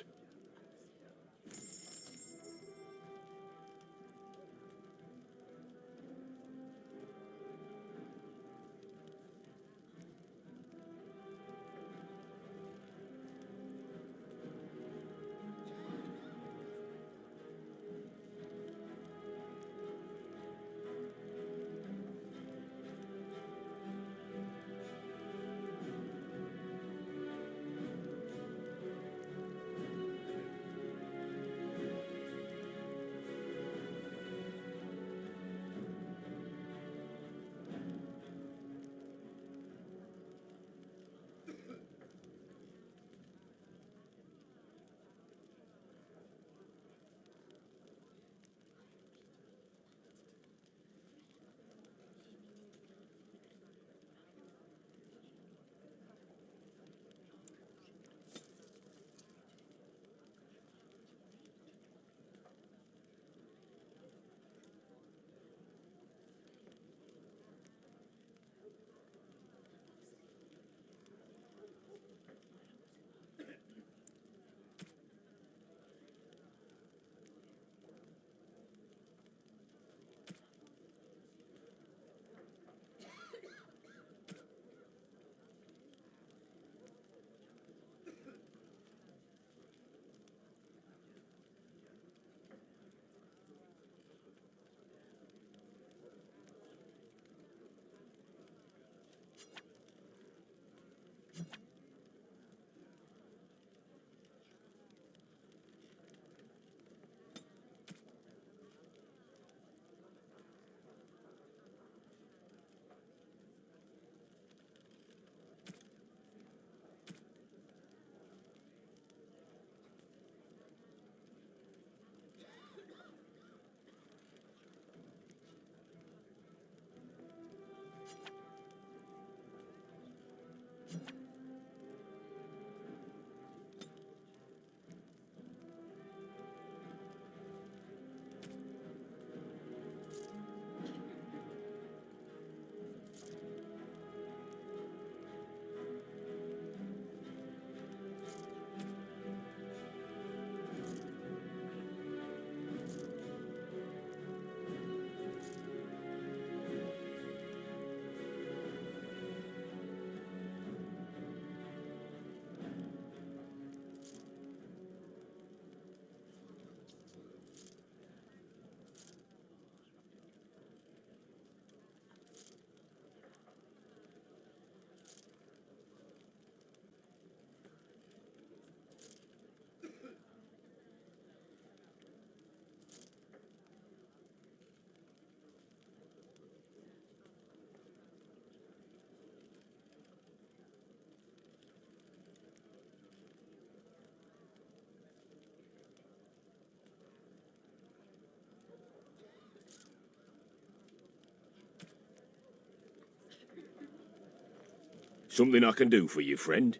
Something I can do for you, friend?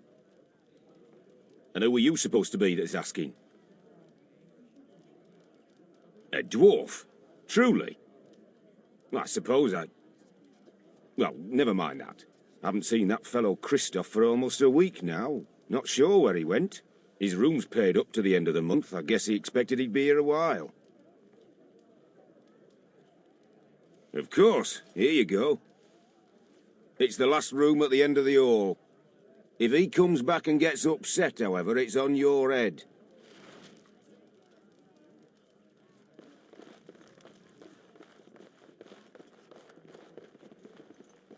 And who are you supposed to be that's asking? A dwarf? Truly? Well, I suppose I... Well, never mind that. I haven't seen that fellow Christoph for almost a week now. Not sure where he went. His room's paid up to the end of the month. I guess he expected he'd be here a while. Of course. Here you go. It's the last room at the end of the hall. If he comes back and gets upset, however, it's on your head.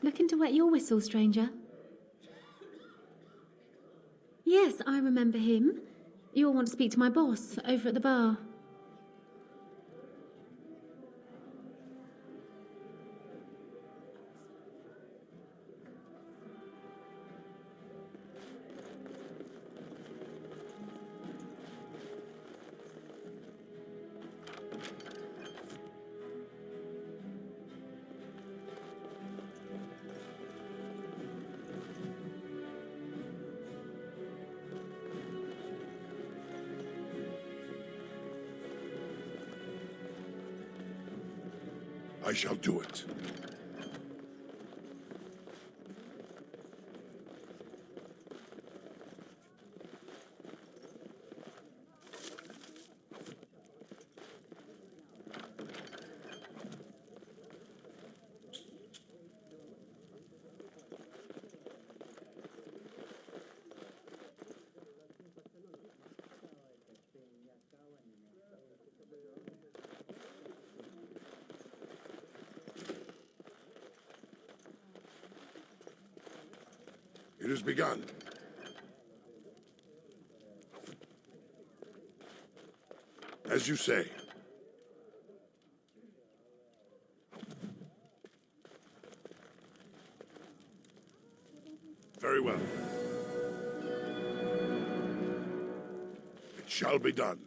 Looking to wet your whistle, stranger? Yes, I remember him. You'll want to speak to my boss over at the bar. I shall do it. It has begun. As you say. Very well. It shall be done.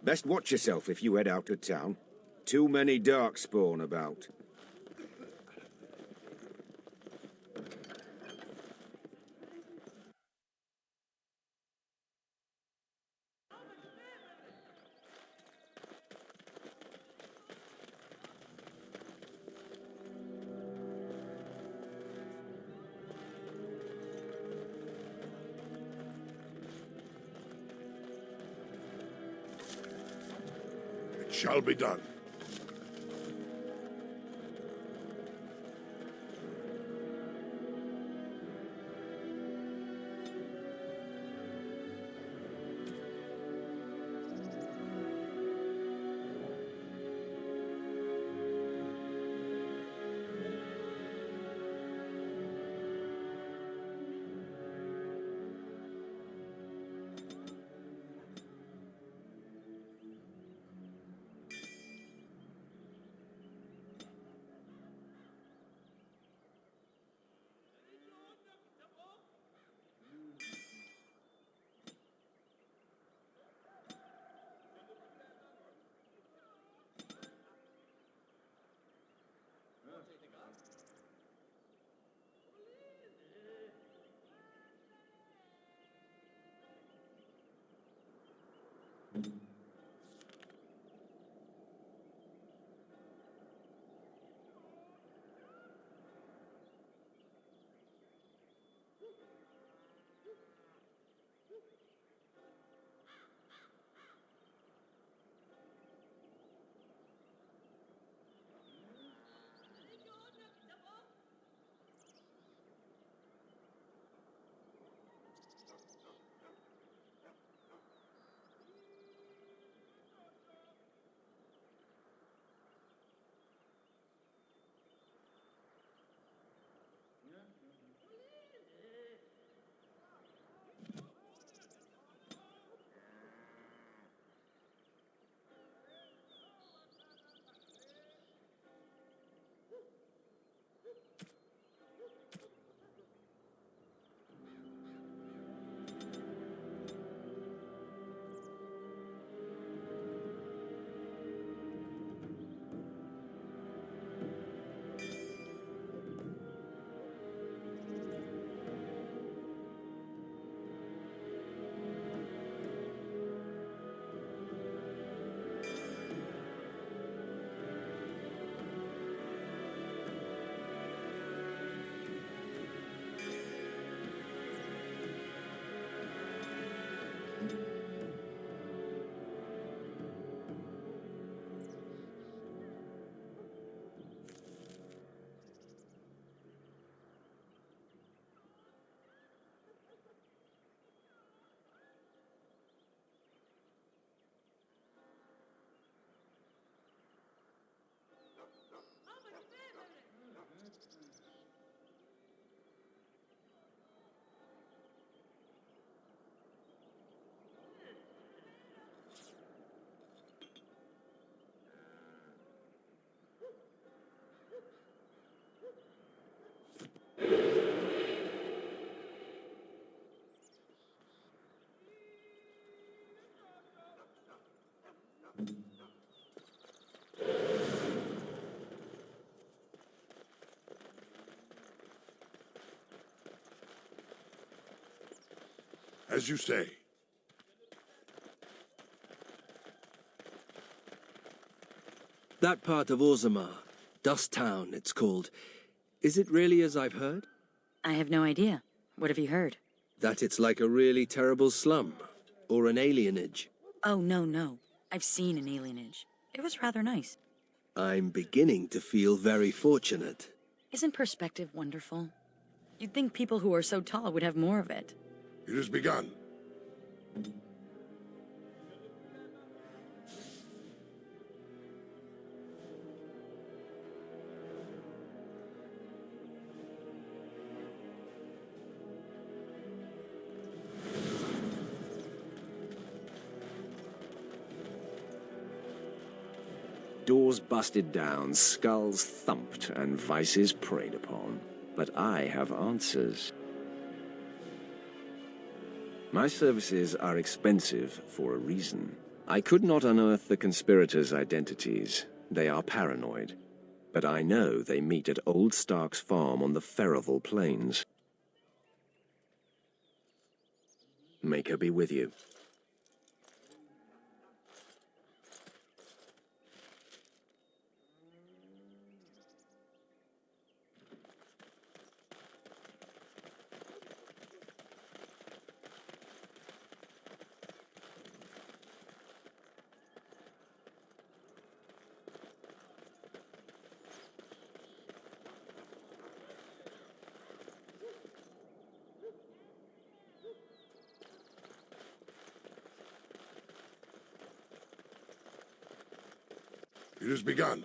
Best watch yourself if you head out of town. Too many darkspawn about. It shall be done. As you say. That part of Orzammar, Dust Town, it's called. Is it really as I've heard? I have no idea. What have you heard? That it's like a really terrible slum, or an alienage. Oh, no. I've seen an alienage. It was rather nice. I'm beginning to feel very fortunate. Isn't perspective wonderful? You'd think people who are so tall would have more of it. It has begun. Doors busted down, skulls thumped, and vices preyed upon. But I have answers. My services are expensive for a reason. I could not unearth the conspirators' identities. They are paranoid. But I know they meet at old Stark's farm on the Ferroval Plains. Make her be with you. It has begun.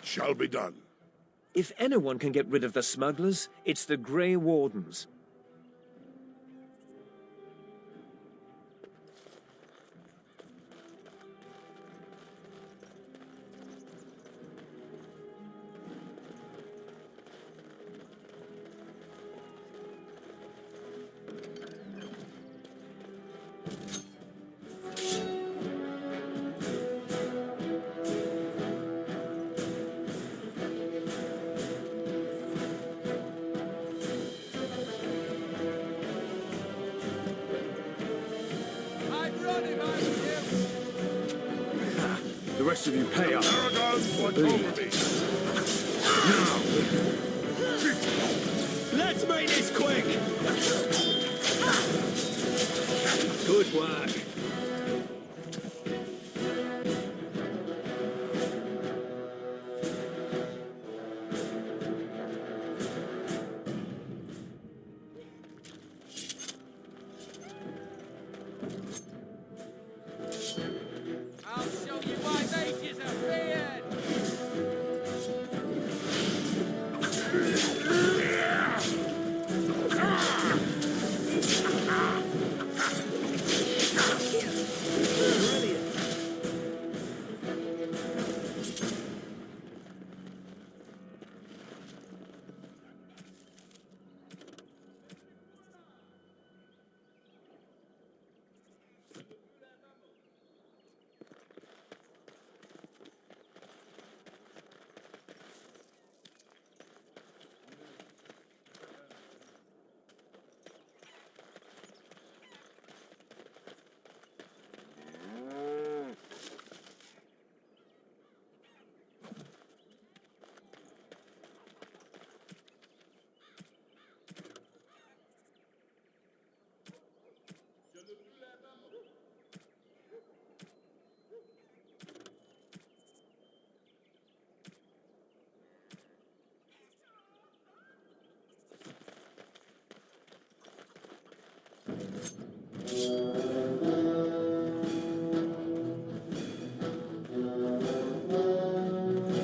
Shall be done. If anyone can get rid of the smugglers, it's the Grey Wardens. The rest of you pay up. Let's make this quick! Good work.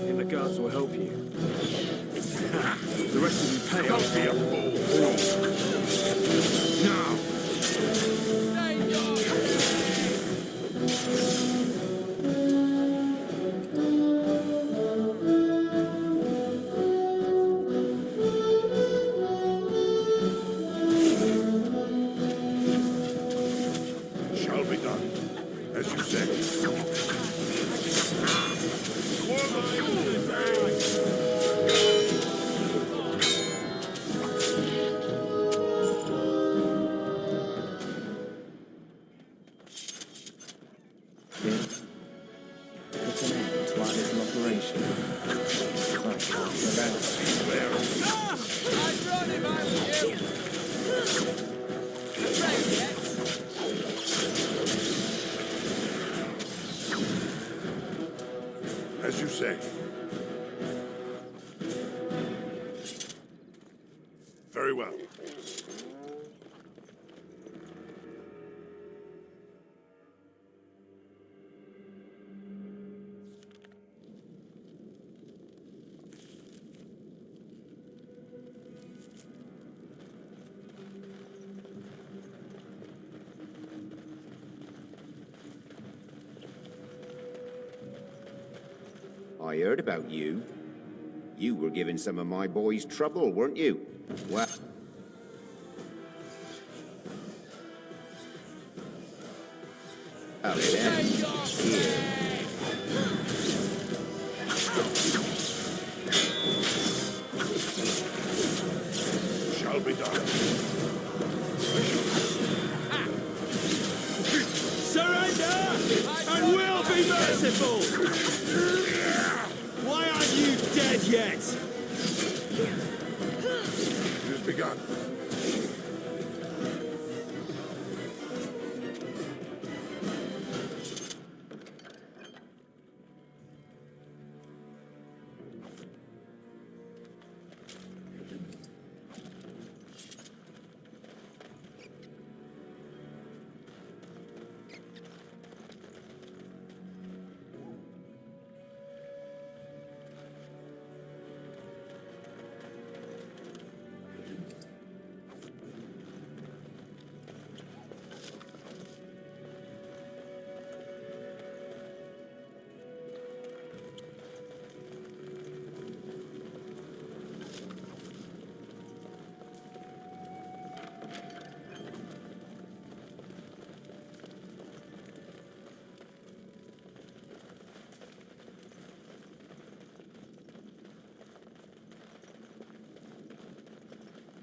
And the guards will help you. The rest of you pay up. Now! Shall be done. As you say. I heard about you. You were giving some of my boys trouble, weren't you? Well... Well, it ends here. Shall be done. Surrender, and we'll be merciful! Why aren't you dead yet? It has begun.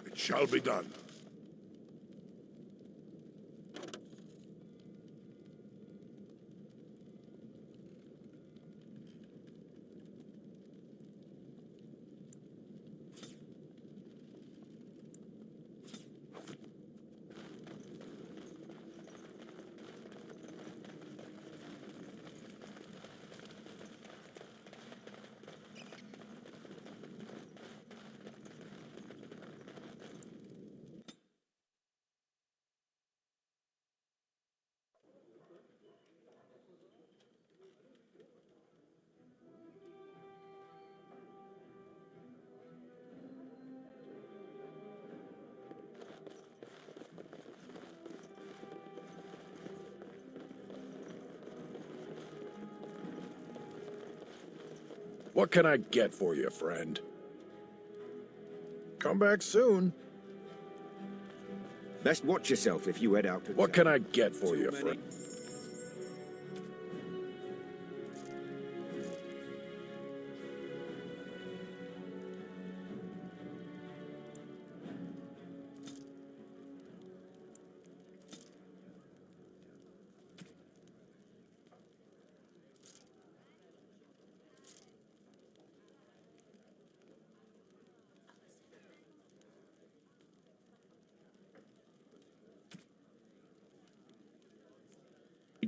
It shall be done. What can I get for you, friend? Come back soon. Best watch yourself if you head out to... What can I get for you, friend?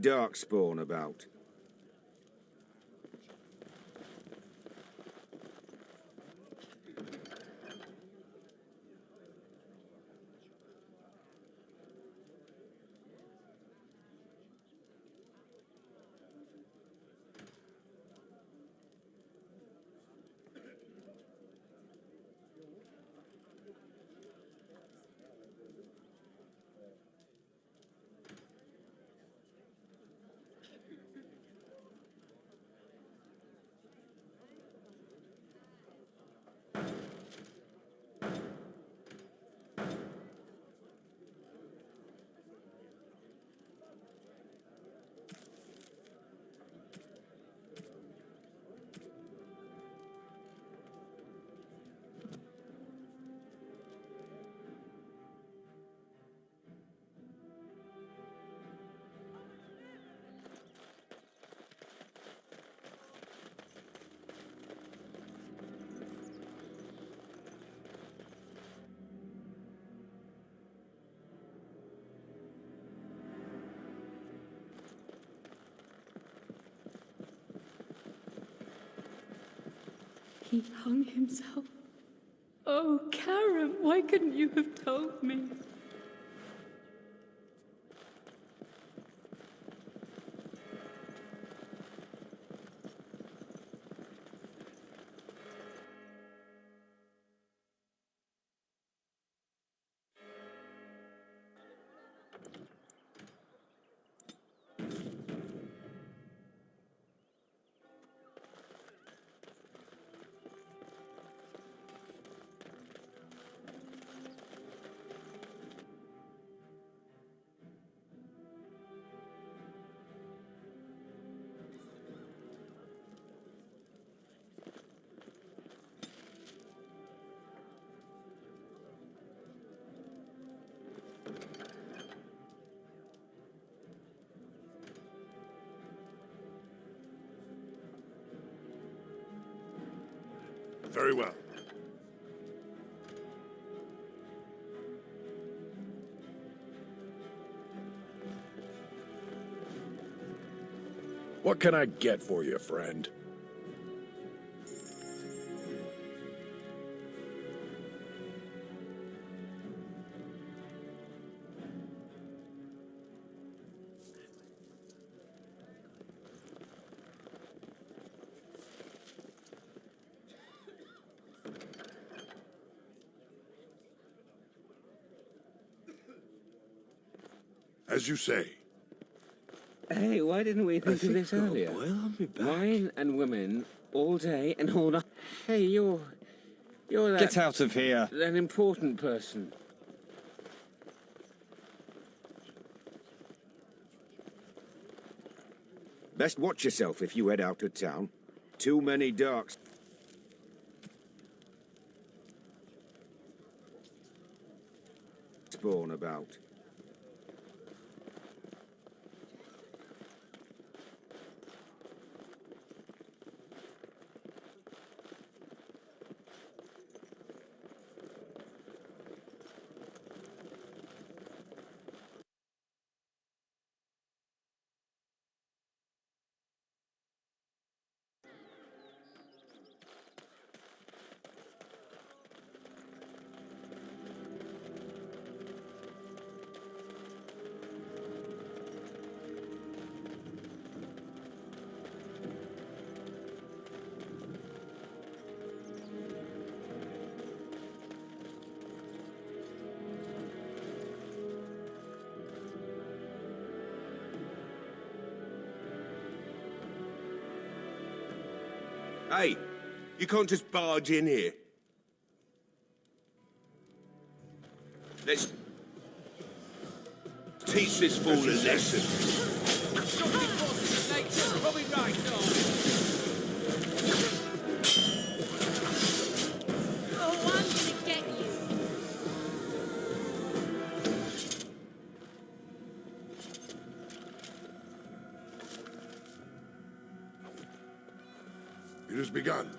Darkspawn about. He hung himself. Oh, Karen, why couldn't you have told me? Very well. What can I get for you, friend? As you say. Hey, why didn't we think of this earlier? Boil on me back. Wine and women all day and all night. Hey, you're that... Get out of here. An important person. Best watch yourself if you head out of town. Too many darks. Spawn about. Hey, you can't just barge in here. Let's teach this fool a lesson. Probably right, Oh, I'm gonna get you. It has begun.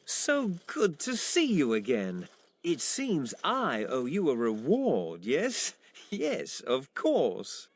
So good to see you again. It seems I owe you a reward, yes? Yes, of course.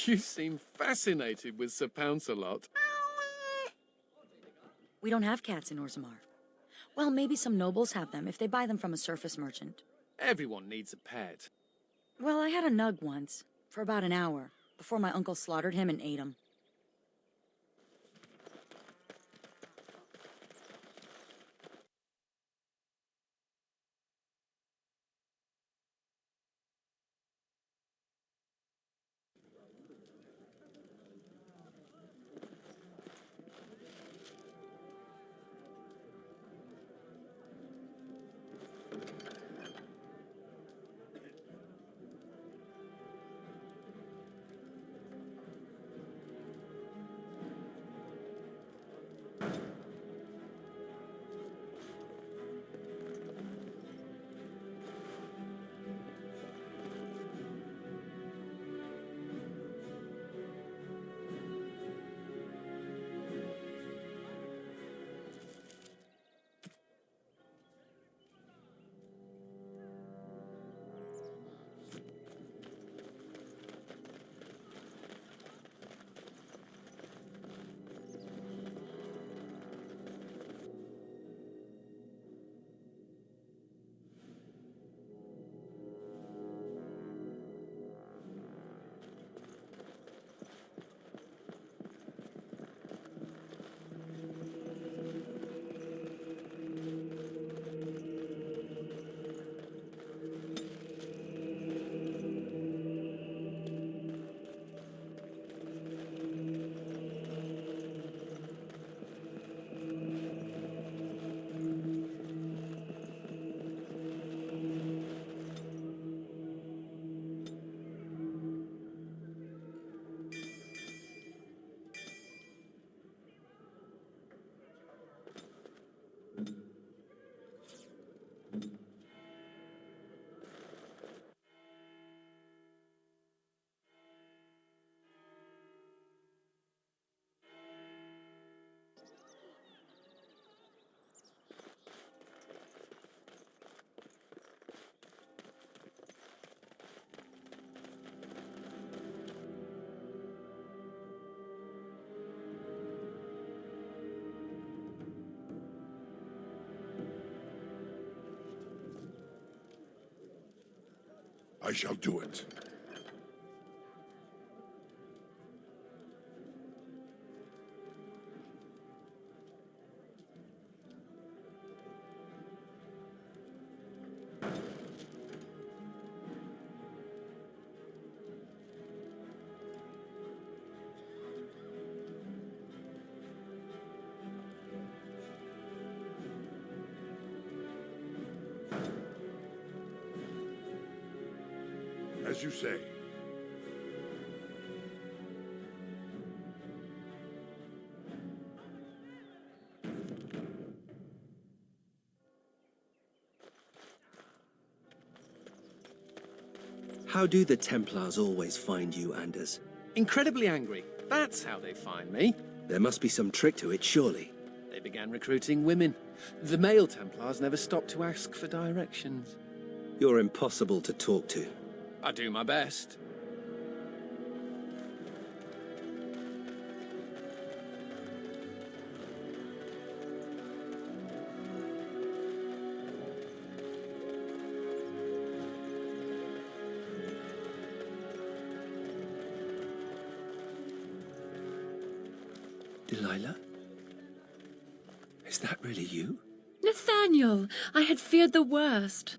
You seem fascinated with Sir Pounce-a-Lot. We don't have cats in Orzammar. Well, maybe some nobles have them if they buy them from a surface merchant. Everyone needs a pet. Well, I had a nug once, for about an hour, before my uncle slaughtered him and ate him. I shall do it. As you say. How do the Templars always find you, Anders? Incredibly angry. That's how they find me. There must be some trick to it, surely. They began recruiting women. The male Templars never stopped to ask for directions. You're impossible to talk to. I do my best. Delilah? Is that really you? Nathaniel, I had feared the worst.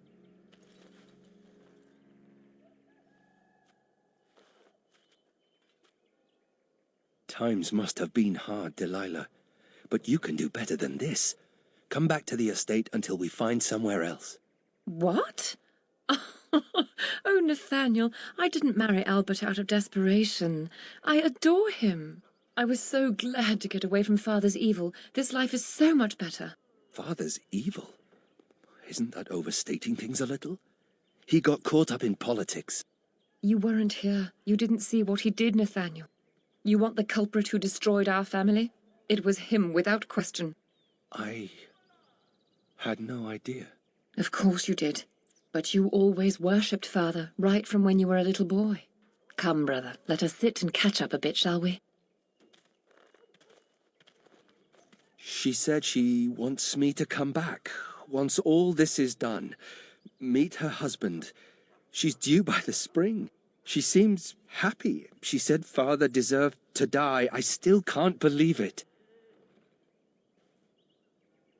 Times must have been hard, Delilah. But you can do better than this. Come back to the estate until we find somewhere else. What? Oh, Nathaniel, I didn't marry Albert out of desperation. I adore him. I was so glad to get away from Father's evil. This life is so much better. Father's evil? Isn't that overstating things a little? He got caught up in politics. You weren't here. You didn't see what he did, Nathaniel. You want the culprit who destroyed our family? It was him, without question. I had no idea. Of course you did. But you always worshipped Father, right from when you were a little boy. Come, brother, let us sit and catch up a bit, shall we? She said she wants me to come back. Once all this is done. Meet her husband. She's due by the spring. She seems happy. She said Father deserved to die. I still can't believe it.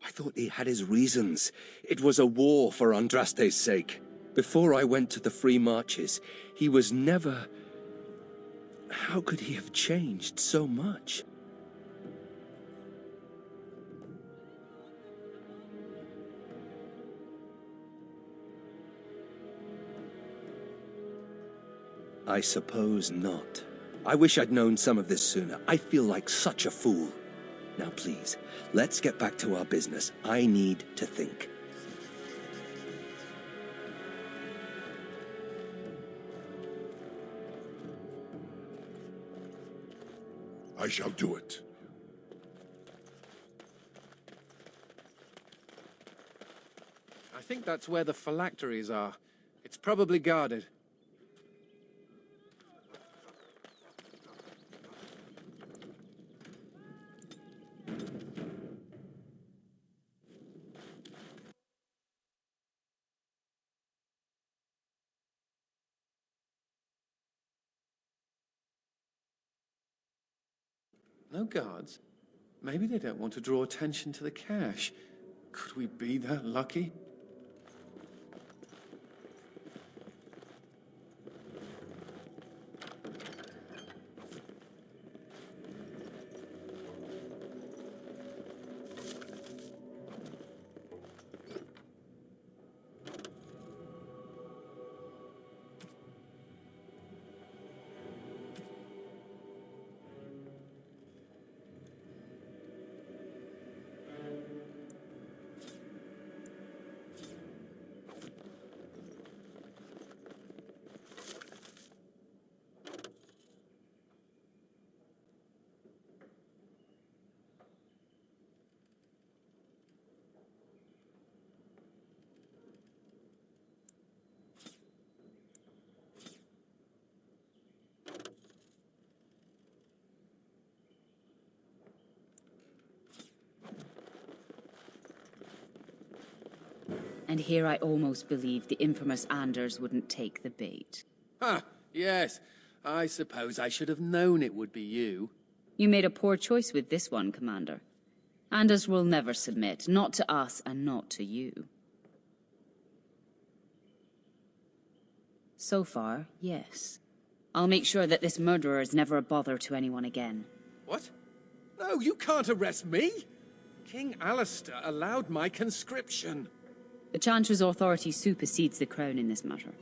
I thought he had his reasons. It was a war for Andraste's sake. Before I went to the free marches, he was never... How could he have changed so much? I suppose not. I wish I'd known some of this sooner. I feel like such a fool. Now please, let's get back to our business. I need to think. I shall do it. I think that's where the phylacteries are. It's probably guarded. No guards? Maybe they don't want to draw attention to the cache. Could we be that lucky? And here I almost believed the infamous Anders wouldn't take the bait. Ah, yes. I suppose I should have known it would be you. You made a poor choice with this one, Commander. Anders will never submit, not to us and not to you. So far, yes. I'll make sure that this murderer is never a bother to anyone again. What? No, you can't arrest me! King Alistair allowed my conscription. The Chancellor's authority supersedes the crown in this matter.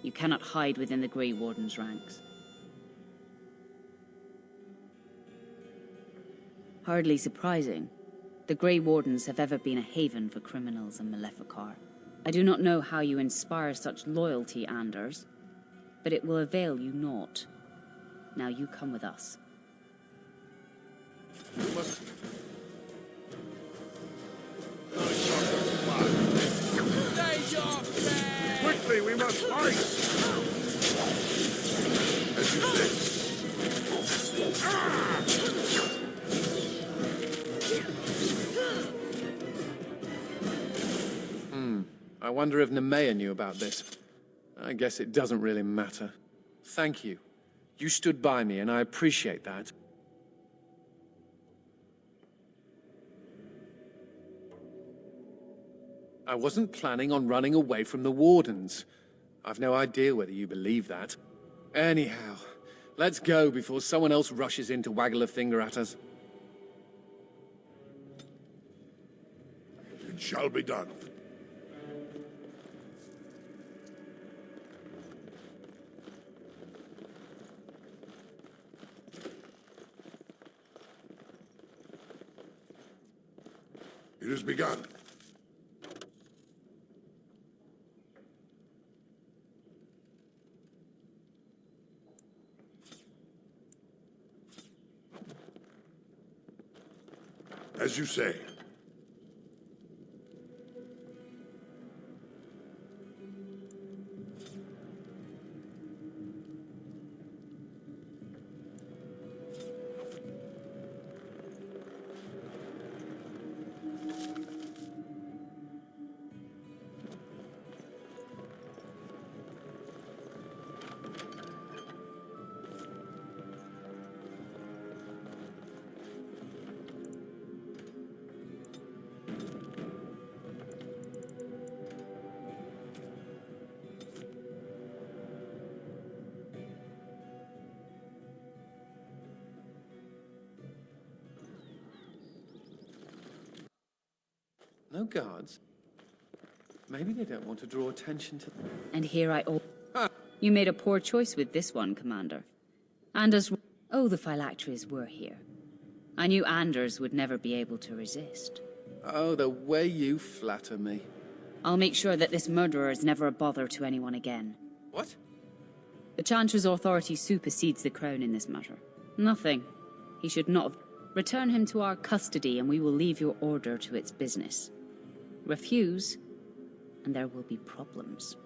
You cannot hide within the Grey Warden's ranks. Hardly surprising. The Grey Wardens have ever been a haven for criminals and Maleficar. I do not know how you inspire such loyalty, Anders, but it will avail you naught. Now you come with us. Quickly, we must fight! As you say. I wonder if Nemea knew about this. I guess it doesn't really matter. Thank you. You stood by me, and I appreciate that. I wasn't planning on running away from the Wardens. I've no idea whether you believe that. Anyhow, let's go before someone else rushes in to waggle a finger at us. It shall be done. It has begun. As you say. No guards? Maybe they don't want to draw attention to... And here I... You made a poor choice with this one, Commander. Anders... Oh, the phylacteries were here. I knew Anders would never be able to resist. Oh, the way you flatter me. I'll make sure that this murderer is never a bother to anyone again. What? The Chancellor's authority supersedes the crown in this matter. Nothing. He should not have... Return him to our custody and we will leave your order to its business. Refuse, and there will be problems.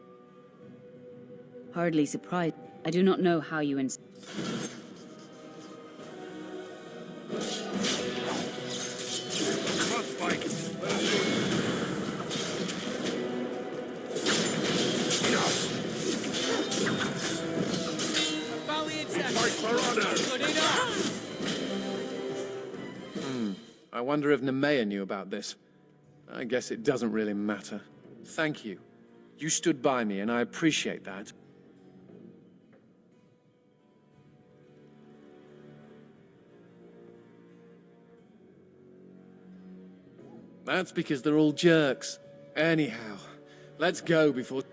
Hardly surprised. I do not know how you Let's fight. Let us do it. Fight for honor. Good enough! I wonder if Nemea knew about this. I guess it doesn't really matter. Thank you. You stood by me, and I appreciate that. That's because they're all jerks. Anyhow, let's go before...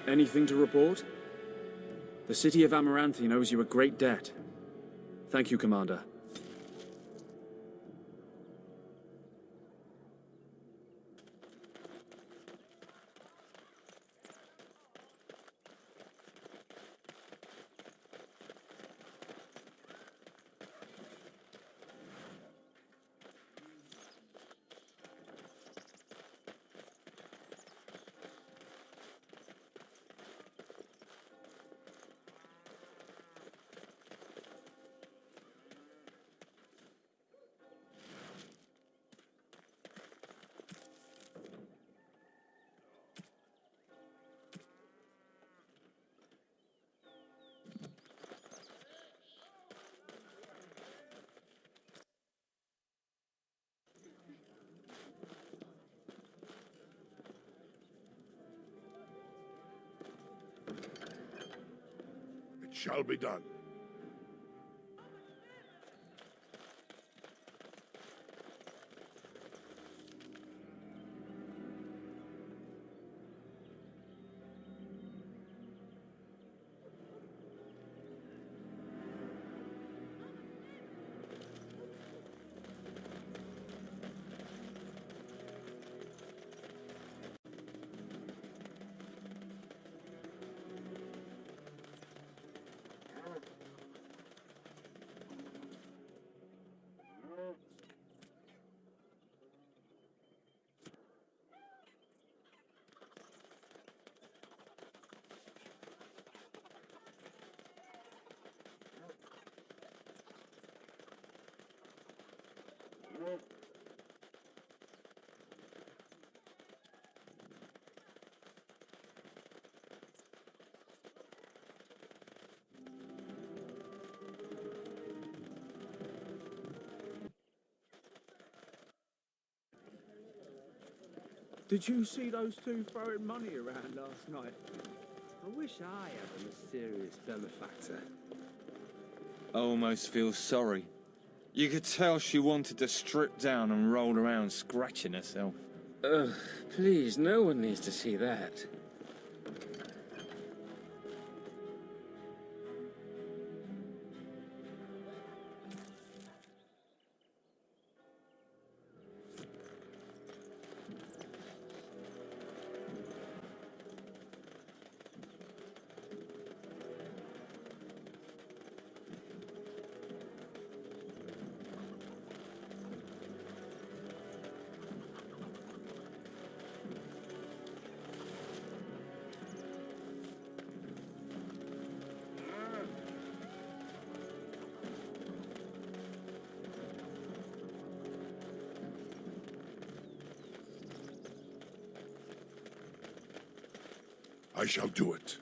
Anything to report? The city of Amaranthine owes you a great debt. Thank you, Commander. It shall be done. Did you see those two throwing money around last night? I wish I had a mysterious benefactor. I almost feel sorry. You could tell she wanted to strip down and roll around scratching herself. Ugh, please, no one needs to see that. I shall do it.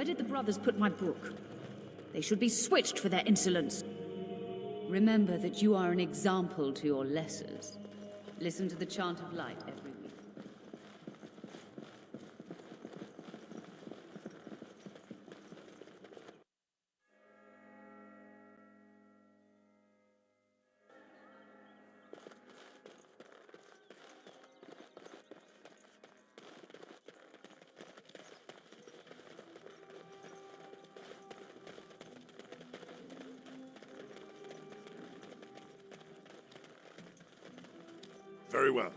Where did the brothers put my book? They should be switched for their insolence. Remember that you are an example to your lessers. Listen to the chant of light every week. Very well.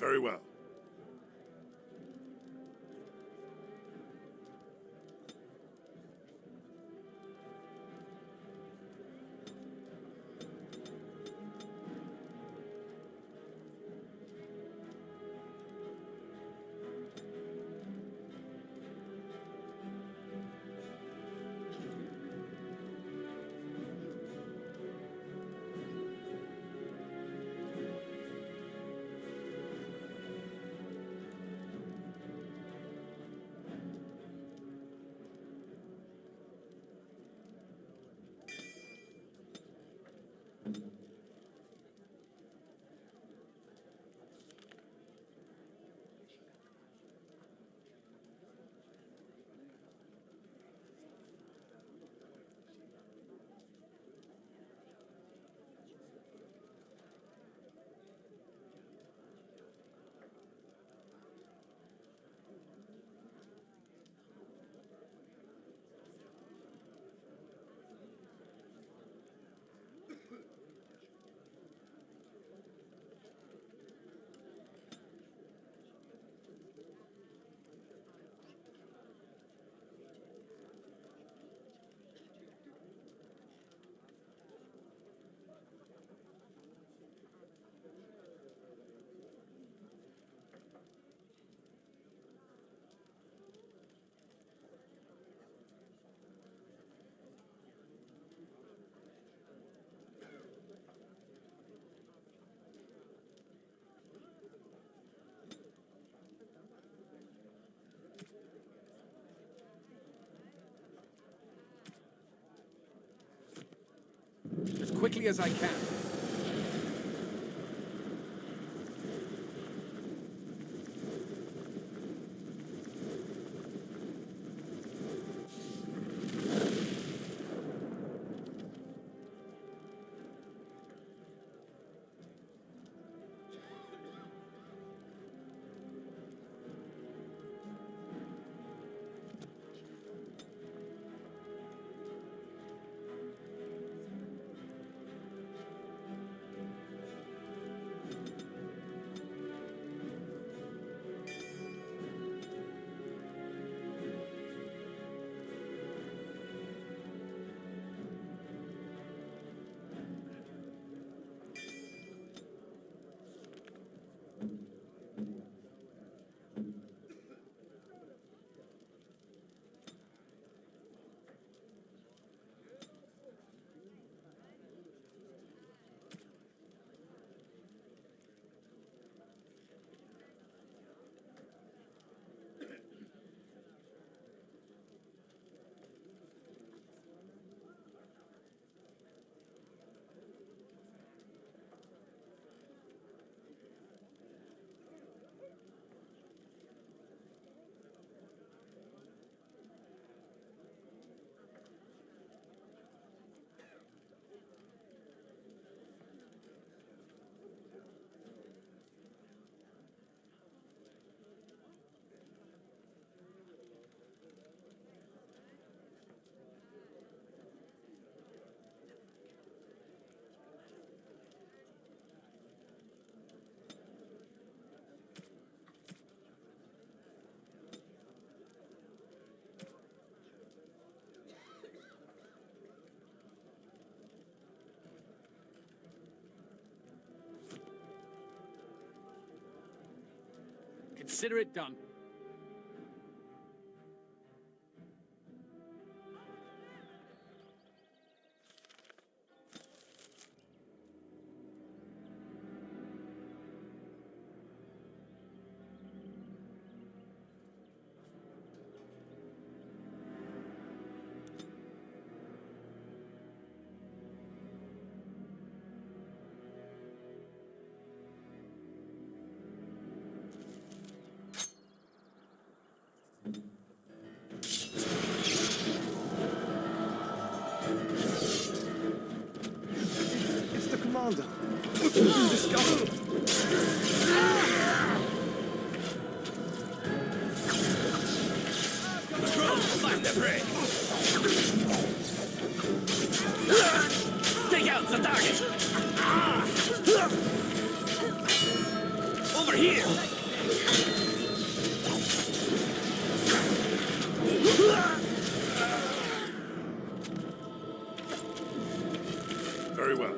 Very well. As quickly as I can. consider it done. It's the commander. Discovered. Find the prey. Take out the target. Over here. Very well.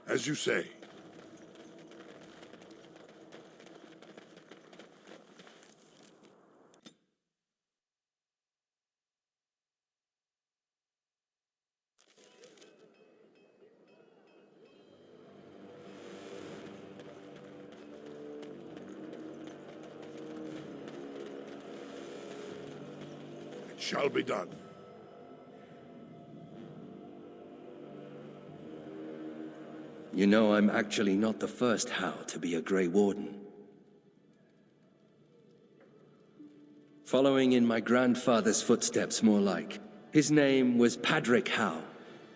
As you say. It shall be done. You know, I'm actually not the first How to be a Grey Warden. Following in my grandfather's footsteps, more like. His name was Padric How.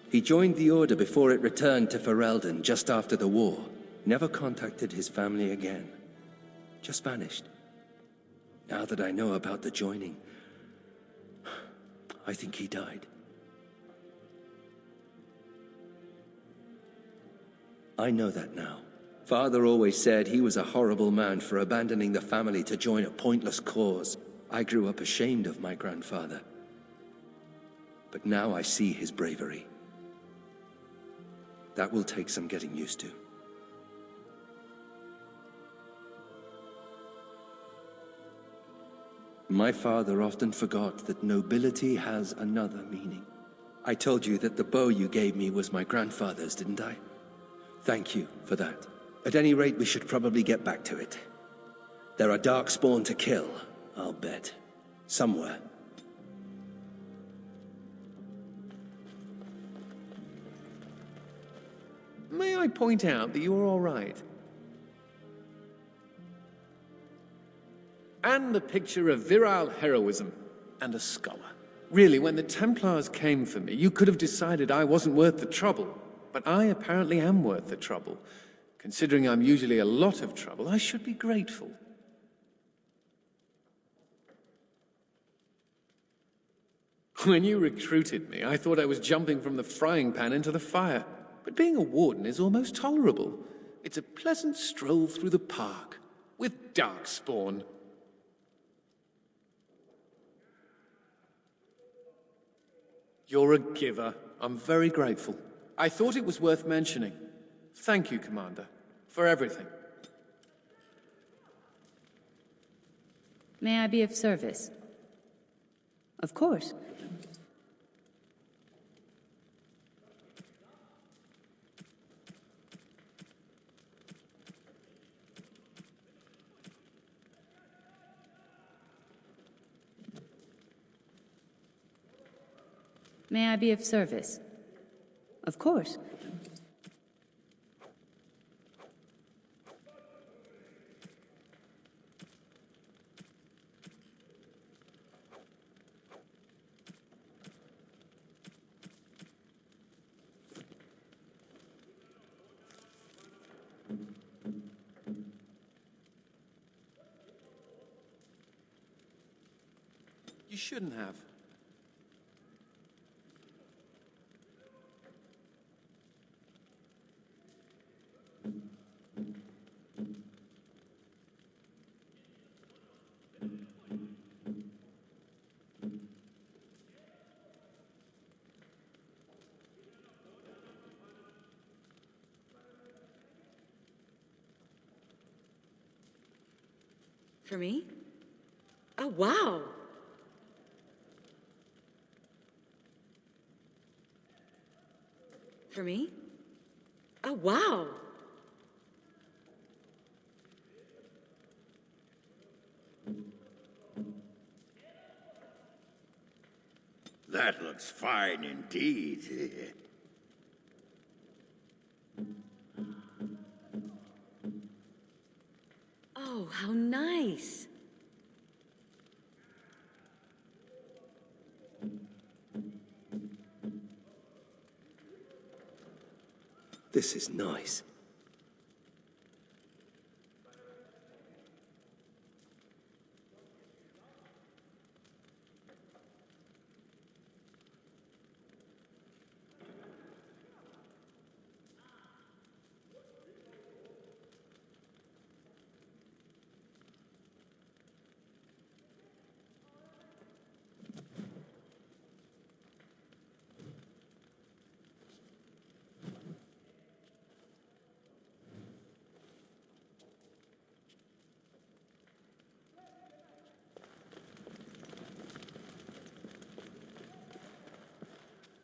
He joined the Order before it returned to Ferelden just after the war. Never contacted his family again. Just vanished. Now that I know about the joining, I think he died. I know that now. Father always said he was a horrible man for abandoning the family to join a pointless cause. I grew up ashamed of my grandfather. But now I see his bravery. That will take some getting used to. My father often forgot that nobility has another meaning. I told you that the bow you gave me was my grandfather's, didn't I? Thank you for that. At any rate, we should probably get back to it. There are darkspawn to kill, I'll bet. Somewhere. May I point out that you're all right? And a picture of virile heroism and a scholar. Really, when the Templars came for me, you could have decided I wasn't worth the trouble. But I apparently am worth the trouble. Considering I'm usually a lot of trouble, I should be grateful. When you recruited me, I thought I was jumping from the frying pan into the fire. But being a warden is almost tolerable. It's a pleasant stroll through the park, with darkspawn. You're a giver. I'm very grateful. I thought it was worth mentioning. Thank you, Commander, for everything. May I be of service? Of course. May I be of service? Of course. shouldn't have. For me? Oh, wow! For me? Oh, wow! That looks fine indeed. Oh, how nice! This is nice.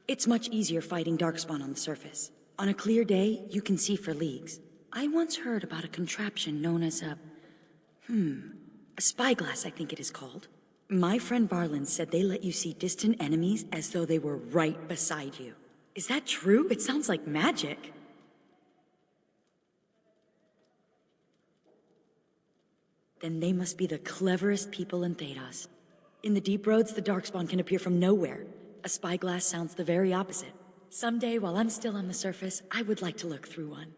It's much easier fighting Darkspawn on the surface. On a clear day, you can see for leagues. I once heard about a contraption known as a spyglass, I think it is called. My friend Barlin said they let you see distant enemies as though they were right beside you. Is that true? It sounds like magic. Then they must be the cleverest people in Thedas. In the deep roads, the Darkspawn can appear from nowhere. A spyglass sounds the very opposite. Someday, while I'm still on the surface, I would like to look through one.